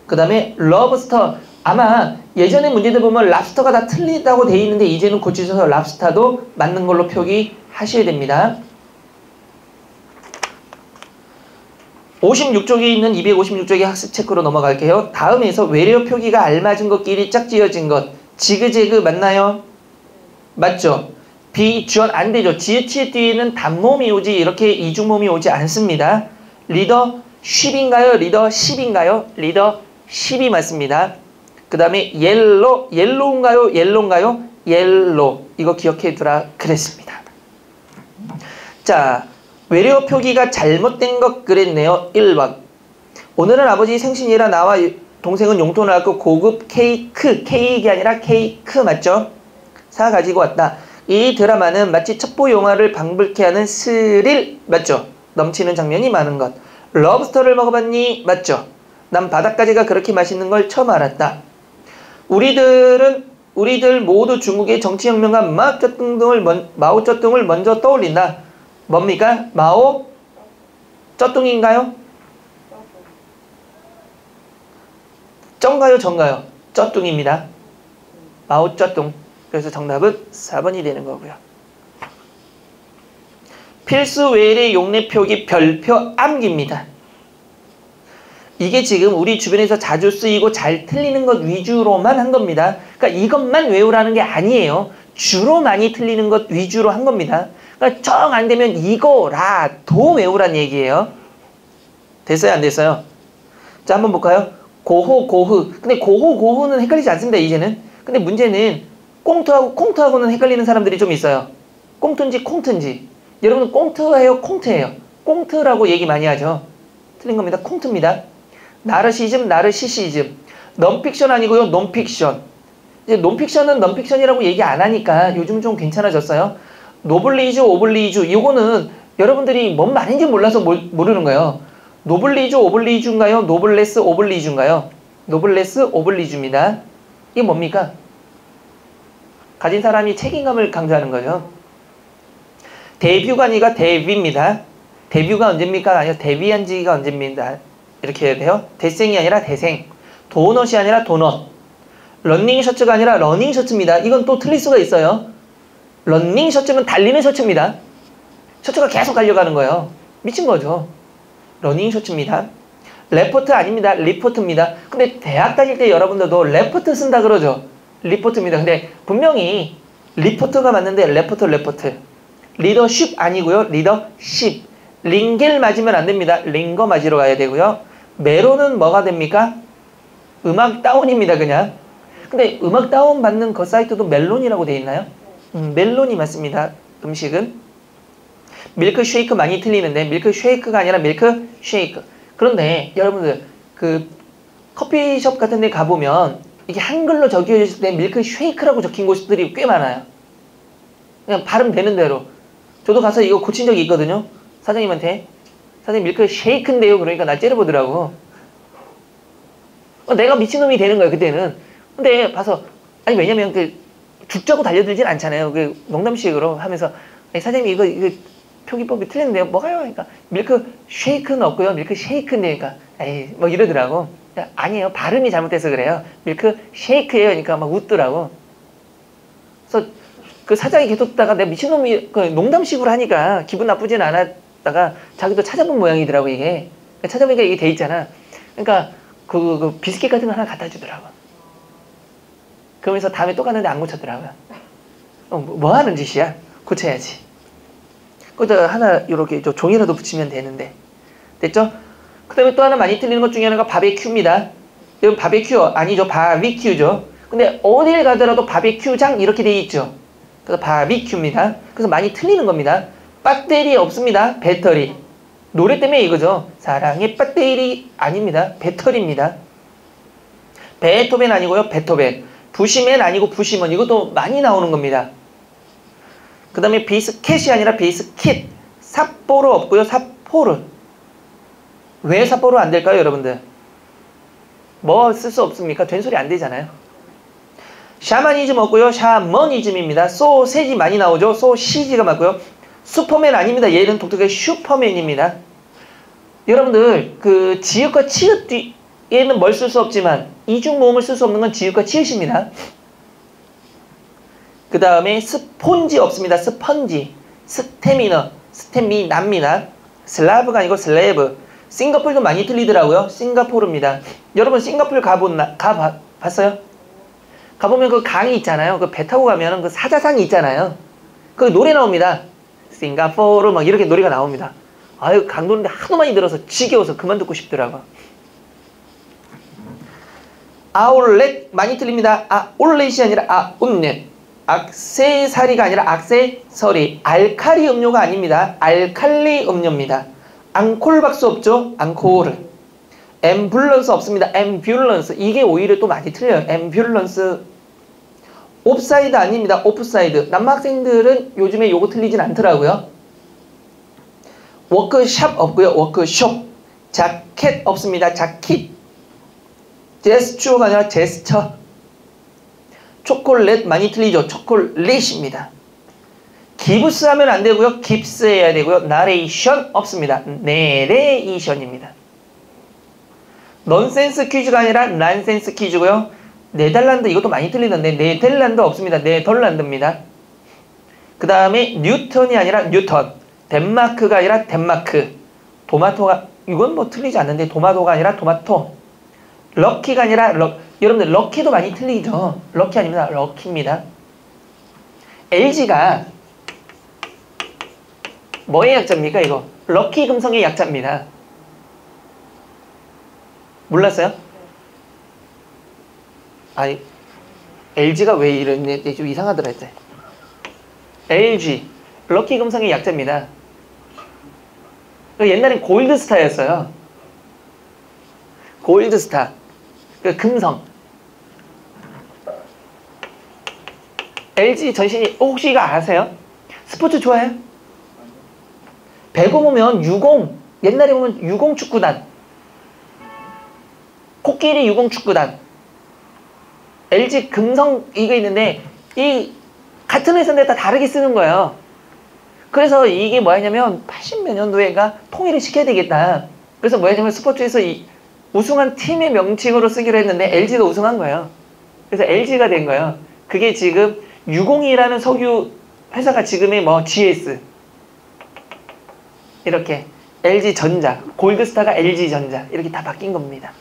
그 다음에 러브스터. 아마 예전에 문제들 보면 랍스터가 다 틀리다고 돼 있는데 이제는 고치셔서 랍스타도 맞는 걸로 표기하셔야 됩니다. 56쪽에 있는 256쪽의 학습 체크로 넘어갈게요. 다음에서 외래어 표기가 알맞은 것끼리 짝지어진 것. 지그재그 맞나요? 맞죠? 비주얼 안 되죠. 지읒 뒤에는 단모음이 오지 이렇게 이중모음이 오지 않습니다. 리더쉽인가요? 리더십인가요? 리더십이 맞습니다. 그 다음에 옐로우인가요? 옐로인가요? 옐로. 이거 기억해 두라 그랬습니다. 자, 외래어 표기가 잘못된 것 그랬네요. 1번. 오늘은 아버지 생신이라 나와 동생은 용돈을 갖고 고급 케이크가 아니라 케이크 맞죠? 사 가지고 왔다. 이 드라마는 마치 첩보 영화를 방불케 하는 스릴 맞죠? 넘치는 장면이 많은 것. 럽스터를 먹어봤니? 맞죠? 난 바닷가재가 그렇게 맛있는 걸 처음 알았다. 우리들 모두 중국의 정치혁명가 마오쩌둥을 먼저 떠올린다. 뭡니까? 마오쩌둥인가요? 쩡가요? 정가요? 쩌둥입니다. 마오쩌둥. 그래서 정답은 4번이 되는 거고요. 필수 외래 용례 표기 별표 암기입니다. 이게 지금 우리 주변에서 자주 쓰이고 잘 틀리는 것 위주로만 한 겁니다. 그러니까 이것만 외우라는 게 아니에요. 주로 많이 틀리는 것 위주로 한 겁니다. 그러니까 정 안 되면 이거라도 외우란 얘기예요. 됐어요? 안 됐어요? 자, 한번 볼까요? 고호, 고흐. 근데 고호, 고흐는 헷갈리지 않습니다, 이제는. 근데 문제는 꽁트하고 콩트하고는 헷갈리는 사람들이 좀 있어요. 꽁트인지 콩트인지. 여러분은 꽁트예요? 콩트예요? 꽁트라고 얘기 많이 하죠. 틀린 겁니다. 콩트입니다. 나르시즘, 나르시시즘. 넌픽션 아니고요. 논픽션. 이제 논픽션은 넌픽션이라고 얘기 안 하니까 요즘 좀 괜찮아졌어요. 노블리주, 오블리주. 이거는 여러분들이 뭔 말인지 몰라서 모르는 거예요. 노블리주, 오블리주인가요? 노블레스, 오블리주인가요? 노블레스, 오블리주입니다. 이게 뭡니까? 가진 사람이 책임감을 강조하는 거죠. 데뷔가 아니라 데뷔입니다. 데뷔가 언제입니까? 아니요, 데뷔한 지가 언제입니다. 이렇게 해야 돼요. 대생이 아니라 대생. 도넛이 아니라 도넛. 런닝 셔츠가 아니라 러닝 셔츠입니다. 이건 또 틀릴 수가 있어요. 런닝 셔츠는 달리는 셔츠입니다. 셔츠가 계속 달려가는 거예요. 미친 거죠. 러닝 셔츠입니다. 레포트 아닙니다. 리포트입니다. 근데 대학 다닐 때 여러분들도 레포트 쓴다 그러죠. 리포트입니다. 근데 분명히 리포트가 맞는데 레포트. 리더십 아니고요. 리더십. 링겔 맞으면 안 됩니다. 링거 맞으러 가야 되고요. 메론은 뭐가 됩니까? 음악 다운입니다. 그냥. 근데 음악 다운 받는 그 사이트도 멜론이라고 되어 있나요? 멜론이 맞습니다. 음식은. 밀크쉐이크 많이 틀리는데 밀크쉐이크가 아니라 밀크쉐이크. 그런데 여러분들 그 커피숍 같은 데 가보면 이게 한글로 적혀있을 때 밀크쉐이크라고 적힌 곳들이 꽤 많아요. 그냥 발음되는 대로. 저도 가서 이거 고친 적이 있거든요. 사장님한테. 사장님 밀크쉐이크인데요. 그러니까 나 째려보더라고. 내가 미친놈이 되는 거예요. 그때는. 근데 봐서 아니 왜냐면 그 죽자고 달려들진 않잖아요. 그 농담식으로 하면서 아니, 사장님 이거 표기법이 틀렸는데요. 뭐가요? 그러니까 밀크쉐이크는 없고요. 밀크쉐이크인데 그러니까 에이 뭐 이러더라고. 아니에요. 발음이 잘못돼서 그래요. 밀크쉐이크예요. 그러니까 막 웃더라고. 그래서 그 사장이 계속 듣다가 내가 미친놈이 그 농담식으로 하니까 기분 나쁘진 않았다가 자기도 찾아본 모양이더라고 이게. 찾아보니까 이게 돼 있잖아. 그러니까 그 비스킷 같은 거 하나 갖다 주더라고. 그러면서 다음에 또 갔는데 안 고쳤더라고요. 뭐 하는 짓이야? 고쳐야지. 거기다 하나 이렇게 종이라도 붙이면 되는데. 됐죠? 그 다음에 또 하나 많이 틀리는 것 중에 하나가 바베큐입니다. 여러분 바베큐 아니죠. 바비큐죠. 근데 어딜 가더라도 바베큐장 이렇게 돼 있죠. 그래서 바비큐입니다. 그래서 많이 틀리는 겁니다. 배터리 없습니다. 배터리. 노래 때문에 이거죠. 사랑의 배터리 아닙니다. 배터리입니다. 베토벤 아니고요. 베토벤. 부시맨 아니고 부시먼. 이것도 많이 나오는 겁니다. 그 다음에 비스켓이 아니라 비스킷. 삿포로 없고요. 삿포르. 왜 삿포로 안 될까요, 여러분들? 뭐 쓸 수 없습니까? 된소리 안 되잖아요. 샤머니즘 없고요. 샤머니즘입니다. 소세지 많이 나오죠. 소시지가 맞고요. 슈퍼맨 아닙니다. 얘는 독특하게 슈퍼맨입니다. 여러분들 그 지읒과 치읒 뒤에는 뭘 쓸 수 없지만 이중모음을 쓸 수 없는 건 지읒과 치읒입니다. 그 다음에 스폰지 없습니다. 스펀지. 스태미너. 스태미나입니다. 슬라브가 아니고 슬래브. 싱가폴도 많이 틀리더라고요. 싱가포르입니다. 여러분 싱가폴 가봤어요? 가보면 그 강이 있잖아요. 그 배 타고 가면은 그 사자상이 있잖아요. 그 노래 나옵니다. 싱가포르 막 이렇게 노래가 나옵니다. 아유, 강도인데 하도 많이 들어서 지겨워서 그만 듣고 싶더라고. 아울렛 많이 틀립니다. 아울렛이 아니라 아웃렛. 액세서리가 아니라 액세서리. 알칼리 음료가 아닙니다. 알칼리 음료입니다. 앙콜 박수 없죠? 앙코르. 앰뷸런스 없습니다. 앰뷸런스. 이게 오히려 또 많이 틀려요. 앰뷸런스. 옵사이드 아닙니다. 오프사이드. 남학생들은 요즘에 요거 틀리진 않더라고요. 워크샵 없고요. 워크숍. 자켓 없습니다. 자킷. 제스처가 아니라 제스처. 초콜릿 많이 틀리죠. 초콜릿입니다. 기브스 하면 안 되고요. 깁스 해야 되고요. 나레이션 없습니다. 내레이션입니다. 넌센스 퀴즈가 아니라 난센스 퀴즈고요. 네덜란드 이것도 많이 틀리던데 네덜란드 없습니다. 네덜란드입니다. 그 다음에 뉴턴이 아니라 뉴턴. 덴마크가 아니라 덴마크. 도마토가 이건 뭐 틀리지 않는데 도마토가 아니라 도마토. 럭키가 아니라 여러분들 럭키도 많이 틀리죠. 럭키 아닙니다. 럭키입니다. LG가 뭐의 약자입니까 이거? 럭키 금성의 약자입니다. 몰랐어요? 아니 LG가 왜 이랬는지 좀 이상하더라 했어요. LG 럭키 금성의 약자입니다. 옛날엔 골드스타였어요. 골드스타 그 금성. LG 전신이 혹시 이거 아세요? 스포츠 좋아해요? 배구 보면 유공 옛날에 보면 유공 축구단 코끼리 유공 축구단 LG 금성 이거 있는데 이 같은 회사인데 다 다르게 쓰는 거예요. 그래서 이게 뭐였냐면 80몇 년도에가 통일을 시켜야 되겠다. 그래서 뭐였냐면 스포츠에서 이 우승한 팀의 명칭으로 쓰기로 했는데 LG가 우승한 거예요. 그래서 LG가 된 거예요. 그게 지금 유공이라는 석유 회사가 지금의 뭐 GS 이렇게 LG전자 골드스타가 LG전자 이렇게 다 바뀐 겁니다.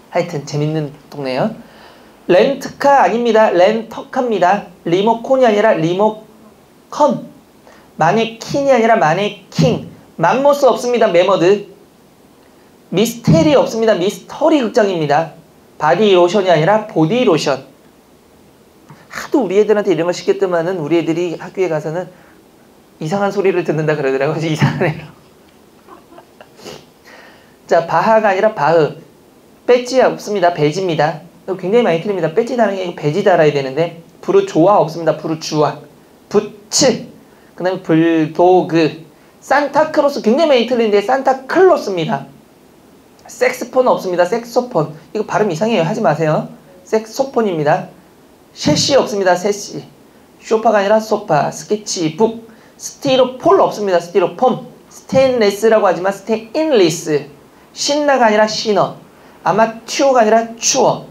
하여튼 재밌는 동네요. 렌트카 아닙니다. 렌터카입니다. 리모콘이 아니라 리모컨. 마네킹이 아니라 마네킹. 맘모스 없습니다. 메머드. 미스테리 없습니다. 미스터리 극장입니다. 바디로션이 아니라 보디로션. 하도 우리 애들한테 이런 걸 시켰더만은 우리 애들이 학교에 가서는 이상한 소리를 듣는다 그러더라고요. 이상한 애로. 자, 바하가 아니라 바흐. 배지 없습니다. 배지입니다. 굉장히 많이 틀립니다. 배지 다는 게 배지 달아야 되는데 부르조아 없습니다. 부르주아. 부츠. 그 다음에 불도그. 산타크로스 굉장히 많이 틀리는데 산타클로스입니다. 색스폰 없습니다. 색소폰. 이거 발음 이상해요. 하지 마세요. 색소폰입니다. 셰시 없습니다. 셰시. 쇼파가 아니라 소파. 스케치북. 스티로폴 없습니다. 스티로폼. 스테인레스라고 하지만 스테인리스. 신나가 아니라 신어. 아마추어가 아니라 추어.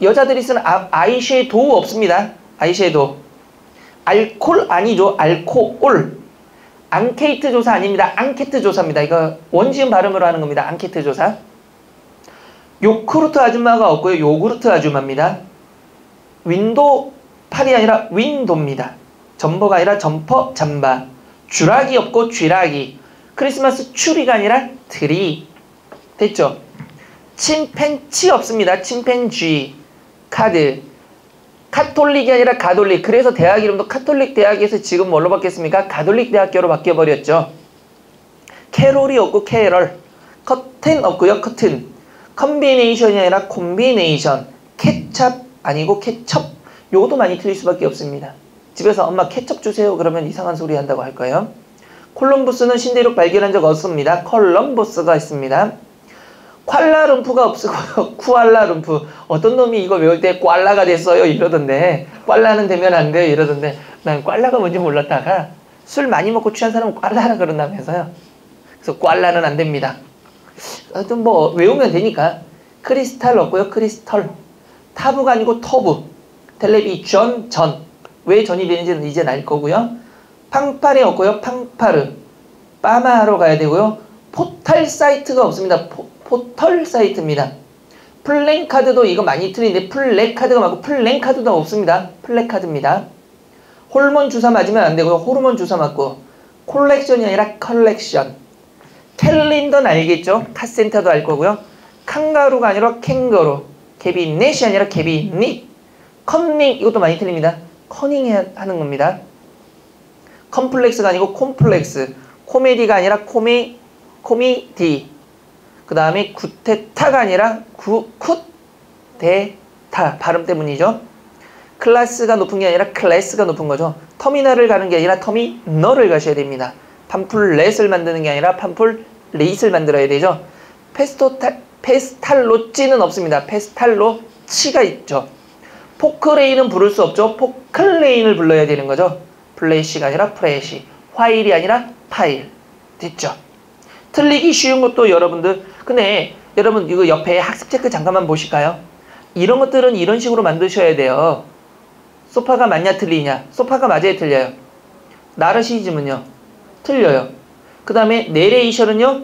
여자들이 쓰는 아이섀도우 없습니다. 아이섀도우. 알콜 아니죠. 알코올. 앙케이트 조사 아닙니다. 앙케트 조사입니다. 이거 원지음 발음으로 하는 겁니다. 앙케트 조사. 요크루트 아줌마가 없고요. 요구르트 아줌마입니다. 윈도 팔이 아니라 윈도입니다. 점퍼가 아니라 점퍼 잠바. 쥐라기 없고 쥐라기. 크리스마스 추리가 아니라 트리. 됐죠? 침팬치 없습니다. 침팬쥐. 카드. 카톨릭이 아니라 가톨릭. 그래서 대학 이름도 카톨릭 대학에서 지금 뭘로 바뀌었습니까? 가톨릭 대학교로 바뀌어버렸죠. 캐롤이 없고 캐럴. 커튼 없고요. 커튼. 컨비네이션이 아니라 콤비네이션. 케찹 아니고 케첩. 요것도 많이 틀릴 수밖에 없습니다. 집에서 엄마 케첩 주세요 그러면 이상한 소리 한다고 할 거예요. 콜럼부스는 신대륙 발견한 적 없습니다. 콜럼버스가 있습니다. 쿠알라룸푸가 없고요. 쿠알라룸푸. 어떤 놈이 이거 외울 때 꽐라가 됐어요 이러던데. 꽐라는 되면 안 돼요 이러던데. 난 꽐라가 뭔지 몰랐다가 술 많이 먹고 취한 사람은 꽐라라 그런다면서요. 그래서 꽐라는 안 됩니다. 하여튼 뭐 외우면 되니까. 크리스탈 없고요. 크리스털. 타브가 아니고 터브. 텔레비전 전. 왜 전이 되는지는 이제 알 거고요. 팡파레 없고요. 팡파르. 빠마하러 가야 되고요. 포털 사이트가 없습니다. 포털 사이트입니다. 플랜카드도 이거 많이 틀리는데 플래카드가 맞고 플랜카드도 없습니다. 플래카드입니다. 호르몬 주사 맞으면 안 되고요. 호르몬 주사 맞고 콜렉션이 아니라 컬렉션. 캘린더는 알겠죠? 카센터도 알 거고요. 칸가루가 아니라 캥거루. 캐비넷이 아니라 캐비닛. 컨닝 이것도 많이 틀립니다. 커닝 하는 겁니다. 컴플렉스가 아니고 콤플렉스. 코미디가 아니라 코미디. 그 다음에 구테타가 아니라 굿데타. 발음 때문이죠. 클래스가 높은 게 아니라 클래스가 높은 거죠. 터미널을 가는 게 아니라 터미널을 가셔야 됩니다. 팜플렛을 만드는 게 아니라 팜플릿을 만들어야 되죠. 페스탈로찌는 없습니다. 페스탈로치가 있죠. 포크레인은 부를 수 없죠. 포클레인을 불러야 되는 거죠. 플래시가 아니라 프레시. 화일이 아니라 파일. 됐죠? 틀리기 쉬운 것도 여러분들, 근데 여러분 이거 옆에 학습 체크 잠깐만 보실까요? 이런 것들은 이런 식으로 만드셔야 돼요. 소파가 맞냐 틀리냐. 소파가 맞아야 틀려요. 나르시즘은요 틀려요. 그 다음에 내레이션은요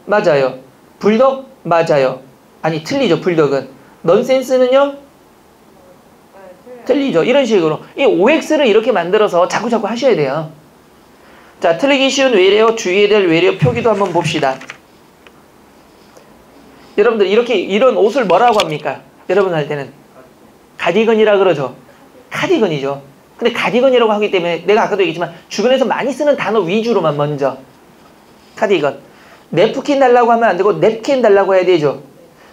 맞아요. 불덕 맞아요. 아니 틀리죠. 불덕은. 넌센스는요 틀리죠. 이런 식으로 이 OX를 이렇게 만들어서 자꾸 하셔야 돼요. 자, 틀리기 쉬운 외래어, 주의해야 될 외래어 표기도 한번 봅시다. 여러분들 이런 옷을 뭐라고 합니까? 여러분 할 때는 가디건이라 그러죠. 카디건이죠. 근데 가디건이라고 하기 때문에 내가 아까도 얘기했지만 주변에서 많이 쓰는 단어 위주로만 먼저. 카디건. 냅킨 달라고 하면 안 되고 냅킨 달라고 해야 되죠.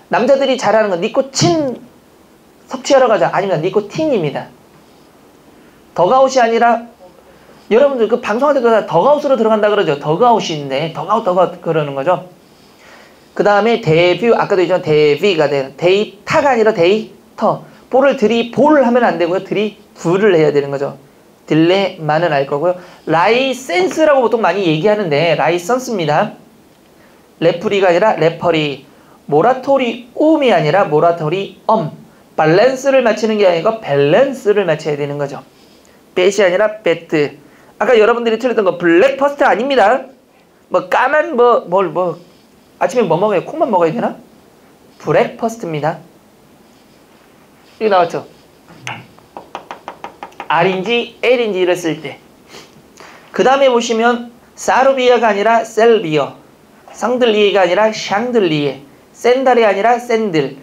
남자들이 잘하는 건 니코틴 섭취하러 가자. 아닙니다. 니코틴입니다. 덕아웃이 아니라 여러분들 그 방송할 때도 다 덕아웃으로 들어간다 그러죠. 덕아웃인데 덕아웃 그러는 거죠. 그 다음에 데뷔 아까도 얘기했지만 데뷔가 돼요. 데이터가 아니라 데이터. 볼을 볼 하면 안 되고요. 불을 해야 되는 거죠. 딜레만은 알 거고요. 라이센스라고 보통 많이 얘기하는데 라이선스입니다. 레프리가 아니라 레퍼리. 모라토리움이 아니라 모라토리엄. 밸런스를 맞추는 게 아니고 밸런스를 맞춰야 되는 거죠. 뱃이 아니라 배트. 아까 여러분들이 틀렸던 거 블랙퍼스트 아닙니다. 뭐 까만 아침에 뭐 먹어요? 콩만 먹어야 되나? 브렉퍼스트입니다. 이거 나왔죠? R인지 L인지를 쓸 때. 그 다음에 보시면 사르비아가 아니라 셀비어. 상들리에가 아니라 샹들리에. 샌달이 아니라 샌들.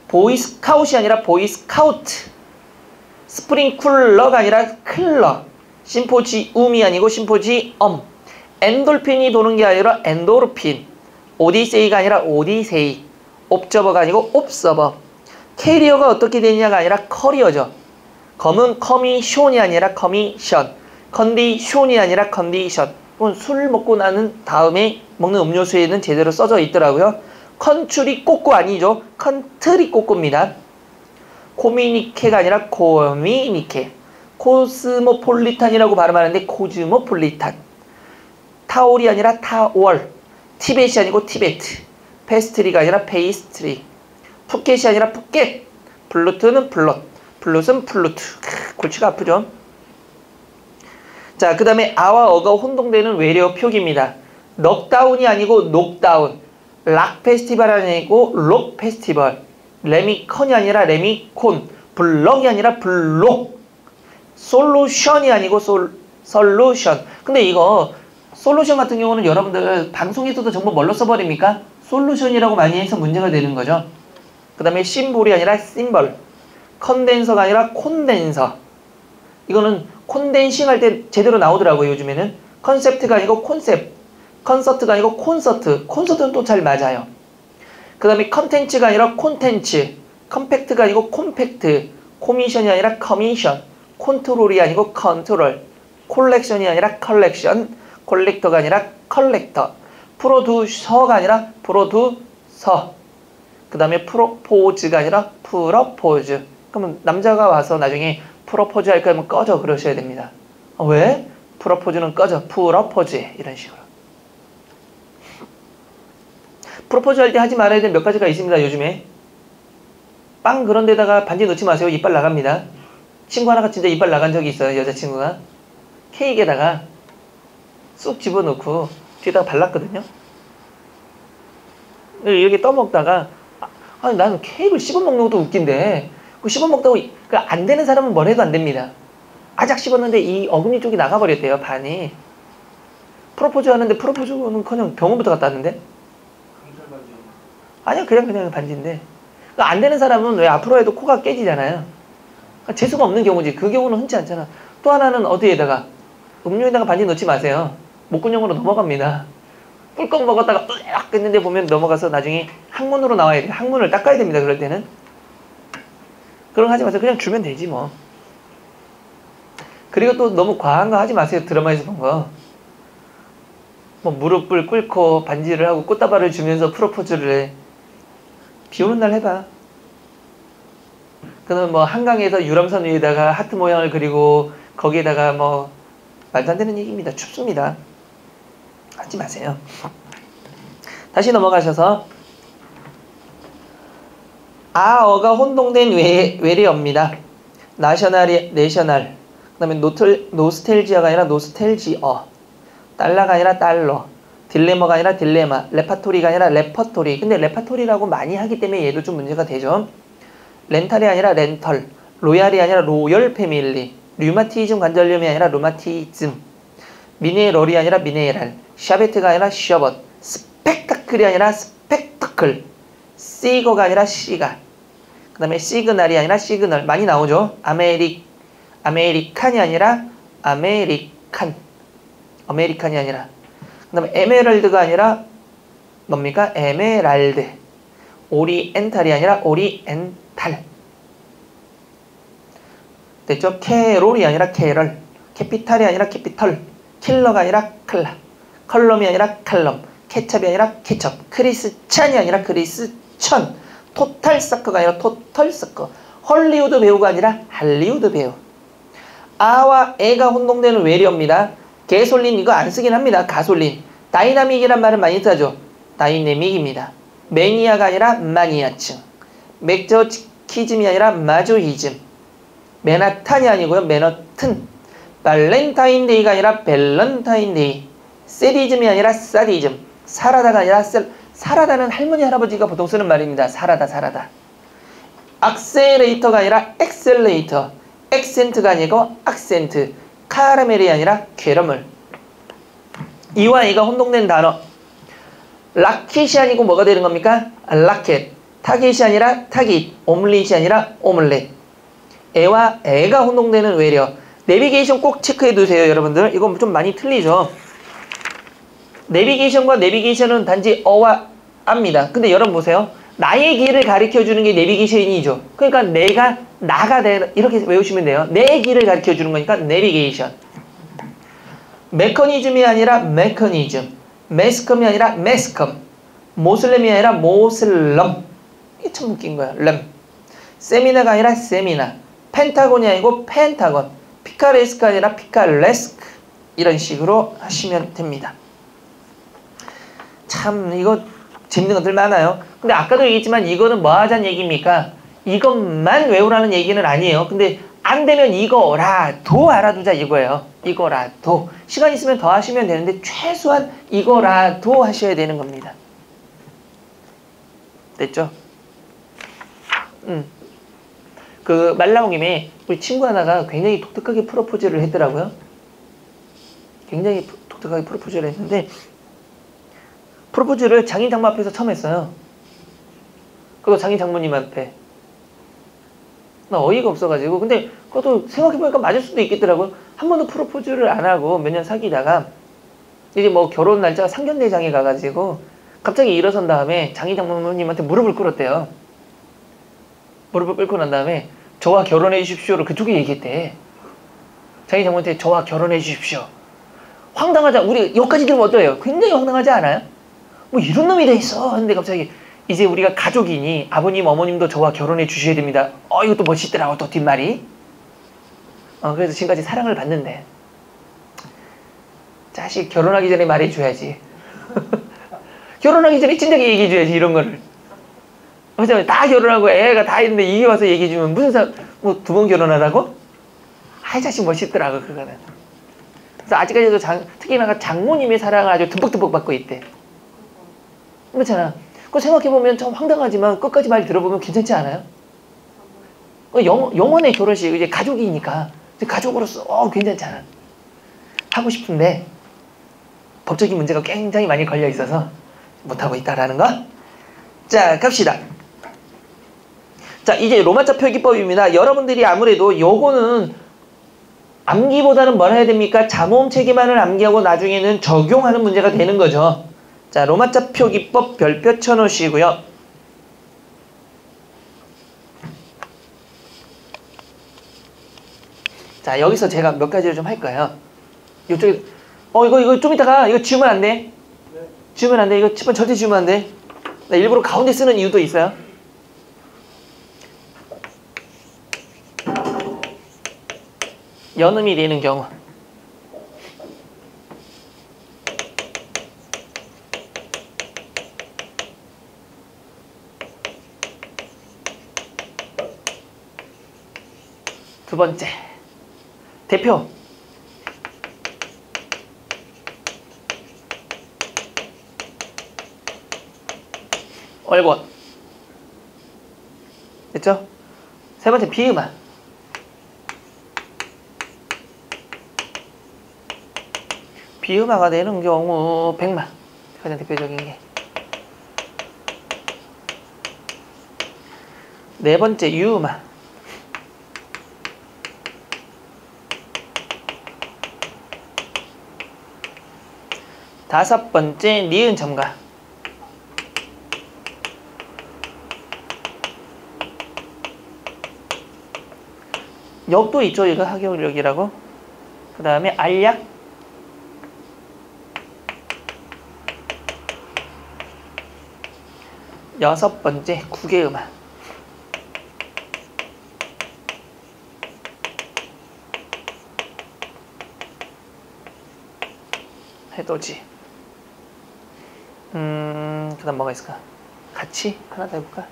보이스카웃이 아니라 보이스카우트. 스프링쿨러가 아니라 클러. 심포지움이 아니고 심포지엄. 엔돌핀이 도는 게 아니라 엔도르핀. 오디세이가 아니라 오디세이. 옵저버가 아니고 옵서버. 캐리어가 어떻게 되느냐가 아니라 커리어죠. 검은 커미션이 아니라 커미션. 컨디션이 아니라 컨디션. 술 먹고 나는 다음에 먹는 음료수에는 제대로 써져 있더라고요. 컨츄리 꼬꼬 아니죠. 컨트리 꼬꼬입니다. 코미니케가 아니라 코미니케. 코스모폴리탄이라고 발음하는데 코즈모폴리탄. 타올이 아니라 타월. 티벳이 아니고 티베트. 페스트리가 아니라 페이스트리. 푸켓이 아니라 푸켓. 플루트는 플롯. 플룻은 플루트. 골치가 아프죠. 자, 그 다음에 아와 어가 혼동되는 외래어 표기입니다. 넉다운이 아니고 녹다운. 락 페스티벌이 아니고 록 페스티벌. 레미컨이 아니라 레미콘. 블럭이 아니라 블록. 솔루션이 아니고 솔루션. 근데 이거 솔루션 같은 경우는 여러분들 방송에서도 전부 뭘로 써버립니까? 솔루션이라고 많이 해서 문제가 되는 거죠. 그 다음에 심볼이 아니라 심벌. 컨덴서가 아니라 콘덴서. 이거는 콘덴싱 할 때 제대로 나오더라고요. 요즘에는. 컨셉트가 아니고 콘셉트. 컨서트가 아니고 콘서트. 콘서트는 또 잘 맞아요. 그 다음에 컨텐츠가 아니라 콘텐츠. 컴팩트가 아니고 콤팩트. 코미션이 아니라 커미션. 컨트롤이 아니고 컨트롤. 콜렉션이 아니라 컬렉션. 콜렉터가 아니라 컬렉터. 프로듀서가 아니라 프로듀서. 그 다음에 프로포즈가 아니라 프로포즈. 그러면 남자가 와서 나중에 프로포즈 할 거면 꺼져 그러셔야 됩니다. 왜? 프로포즈는 꺼져. 프로포즈해. 이런 식으로. 프로포즈 할 때 하지 말아야 될 몇 가지가 있습니다. 요즘에. 빵 그런 데다가 반지 넣지 마세요. 이빨 나갑니다. 친구 하나가 진짜 이빨 나간 적이 있어요. 여자친구가. 케이크에다가 쑥 집어넣고 뒤에다가 발랐거든요. 이렇게 떠먹다가 아니 나는 케이크를 씹어먹는 것도 웃긴데 그 씹어먹다고 안 되는 사람은 뭘 해도 안 됩니다. 아작 씹었는데 이 어금니 쪽이 나가버렸대요. 반이. 프로포즈 하는데 프로포즈는커녕 병원부터 갔다 왔는데? 아니야 그냥 반지인데 안 되는 사람은 왜 앞으로 해도 코가 깨지잖아요. 재수가 없는 경우지. 그 경우는 흔치 않잖아. 또 하나는 어디에다가 음료에다가 반지 넣지 마세요. 목구멍으로 넘어갑니다. 꿀꺽 먹었다가 으악 했는데 보면 넘어가서 나중에 항문으로 나와야 돼요. 항문을 닦아야 됩니다. 그럴 때는. 그런 거 하지 마세요. 그냥 주면 되지 뭐. 그리고 또 너무 과한 거 하지 마세요. 드라마에서 본 거. 뭐 무릎을 꿇고 반지를 하고 꽃다발을 주면서 프로포즈를 해. 비 오는 날 해봐. 그는 뭐 한강에서 유람선 위에다가 하트 모양을 그리고 거기에다가 뭐 말도 안 되는 얘기입니다. 춥습니다. 하지 마세요. 다시 넘어가셔서 아어가 혼동된 외래어입니다. 내셔널 그 다음에 노스텔지아가 아니라 노스텔지어, 달러가 아니라 달러, 딜레마가 아니라 딜레마, 레파토리가 아니라 레퍼토리. 근데 레파토리라고 많이 하기 때문에 얘도 좀 문제가 되죠. 렌탈이 아니라 렌털, 로얄이 아니라 로열 패밀리, 류마티즘 관절염이 아니라 루마티즘, 미네럴이 아니라 미네랄, 샤베트가 아니라 셔벗, 스펙타클이 아니라 스펙터클, 시거가 아니라 시가, 그 다음에 시그널이 아니라 시그널. 많이 나오죠. 아메리칸이 아니라 아메리칸이 아니라. 그 다음에 에메랄드가 아니라 뭡니까? 에메랄드. 오리엔탈이 아니라 오리엔탈. 됐죠? 캐롤이 아니라 캐럴. 캐피탈이 아니라 캐피털. 킬러가 아니라 클라. 컬럼이 아니라 칼럼. 케첩이 아니라 케첩. 크리스찬이 아니라 크리스천. 토탈 서커가 아니라 토털 서커. 헐리우드 배우가 아니라 할리우드 배우. 아와 에가 혼동되는 외래어입니다. 개솔린 이거 안 쓰긴 합니다. 가솔린. 다이나믹이란 말은 많이 쓰죠. 다이내믹입니다. 매니아가 아니라 마니아층. 맥저키즘이 아니라 마조히즘. 맨하탄이 아니고요. 맨허튼. 발렌타인데이가 아니라 밸런타인데이. 세디즘이 아니라 사디즘. 사라다가 아니라 사라다는 할머니 할아버지가 보통 쓰는 말입니다. 사라다. 악셀레이터가 아니라 엑셀레이터. 액센트가 아니고 악센트. 카라멜이 아니라 캐러멜. 이와 이가 혼동된 단어. 라켓이 아니고 뭐가 되는 겁니까? 라켓. 타겟이 아니라 타깃. 오믈렛이 아니라 오믈렛. 에와 에가 혼동되는 외래어. 내비게이션 꼭 체크해 두세요, 여러분들. 이건 좀 많이 틀리죠. 내비게이션과 내비게이션은 단지 어와 아입니다. 근데 여러분 보세요. 나의 길을 가르쳐 주는 게 내비게이션이죠. 그러니까 나가 이렇게 외우시면 돼요. 내 길을 가르쳐 주는 거니까 내비게이션. 메커니즘이 아니라 메커니즘. 매스컴이 아니라 매스컴. 모슬렘이 아니라 모슬럼. 이게 참 웃긴 거야. 렘. 세미나가 아니라 세미나. 펜타곤이 아니고 펜타곤. 피카레스크가 아니라 피카레스크. 이런 식으로 하시면 됩니다. 참 이거 재밌는 것들 많아요. 근데 아까도 얘기했지만 이거는 뭐 하자는 얘기입니까? 이것만 외우라는 얘기는 아니에요. 근데 안 되면 이거라도 알아두자 이거예요. 이거라도. 시간 있으면 더 하시면 되는데 최소한 이거라도 하셔야 되는 겁니다. 됐죠? 그 말 나온 김에 우리 친구 하나가 굉장히 독특하게 프로포즈를 했더라고요. 굉장히 독특하게 프로포즈를 했는데 프로포즈를 장인 장모 앞에서 처음 했어요. 그거 장인 장모님 앞에. 나 어이가 없어가지고. 근데 그것도 생각해보니까 맞을 수도 있겠더라고요. 한 번도 프로포즈를 안 하고 몇 년 사귀다가 이제 뭐 결혼 날짜가 상견례장에 가가지고 갑자기 일어선 다음에 장인 장모님한테 무릎을 꿇었대요. 무릎을 꿇고 난 다음에 저와 결혼해 주십시오를 그쪽에 얘기했대. 장인 장모한테 저와 결혼해 주십시오. 황당하자. 우리 여기까지 들으면 어때요? 굉장히 황당하지 않아요? 뭐 이런 놈이 돼 있어. 근데 갑자기 이제 우리가 가족이니 아버님 어머님도 저와 결혼해 주셔야 됩니다. 이것도 멋있더라고 또 뒷말이. 그래서 지금까지 사랑을 받는데 자식 결혼하기 전에 말해줘야지. 결혼하기 전에 진작에 얘기해줘야지 이런 거를. 그렇잖아요. 다 결혼하고 애가 다 있는데 이게 와서 얘기해주면 무슨 뭐 두 번 결혼하라고? 아이 자식 멋있더라고 그거는. 그래서 아직까지도 특히나 장모님의 사랑을 아주 듬뿍듬뿍 받고 있대. 그렇잖아. 그거 생각해보면 좀 황당하지만 끝까지 말 들어보면 괜찮지 않아요? 영혼의 결혼식, 이제 가족이니까. 이제 가족으로서 괜찮잖아. 하고 싶은데 법적인 문제가 굉장히 많이 걸려 있어서 못하고 있다라는 거. 자, 갑시다. 자, 이제 로마자 표기법입니다. 여러분들이 아무래도 요거는 암기보다는 뭘 해야 됩니까? 자모음 체계만을 암기하고 나중에는 적용하는 문제가 되는 거죠. 자, 로마자 표기법 별표 쳐놓으시고요. 자, 여기서 제가 몇 가지를 좀 할 거예요. 이쪽에 이거 좀 이따가 이거 지우면 안 돼. 네. 지우면 안 돼. 이거 10번 절대 지우면 안 돼. 나 일부러 가운데 쓰는 이유도 있어요. 연음이 되는 경우. 두 번째. 대표. 얼권. 됐죠? 세 번째 비음화. 비음화가 되는 경우 백마. 가장 대표적인 게. 네 번째 유음화. 다섯 번째 니은 첨가. 역도 있죠. 이거 하격력이라고. 그 다음에 알약. 여섯 번째 구개음화. 해돋이. 그 다음 뭐가 있을까? 같이 하나 더 해볼까?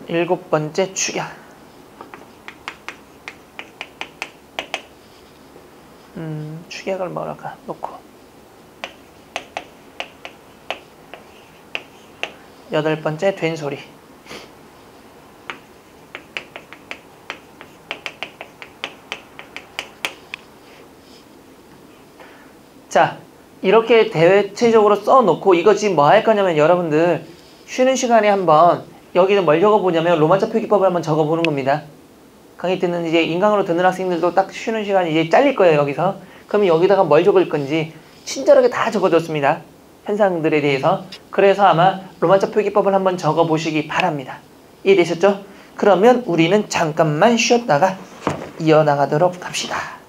일곱 번째 축약. 축약을 뭐랄까 놓고. 여덟 번째 된소리. 자, 이렇게 대체적으로 써놓고 이거 지금 뭐 할 거냐면 여러분들 쉬는 시간에 한번 여기는 뭘 적어보냐면 로마자 표기법을 한번 적어보는 겁니다. 강의 듣는 이제 인강으로 듣는 학생들도 딱 쉬는 시간이 이제 잘릴 거예요, 여기서. 그러면 여기다가 뭘 적을 건지 친절하게 다 적어줬습니다. 현상들에 대해서. 그래서 아마 로마자 표기법을 한번 적어보시기 바랍니다. 이해되셨죠? 그러면 우리는 잠깐만 쉬었다가 이어나가도록 합시다.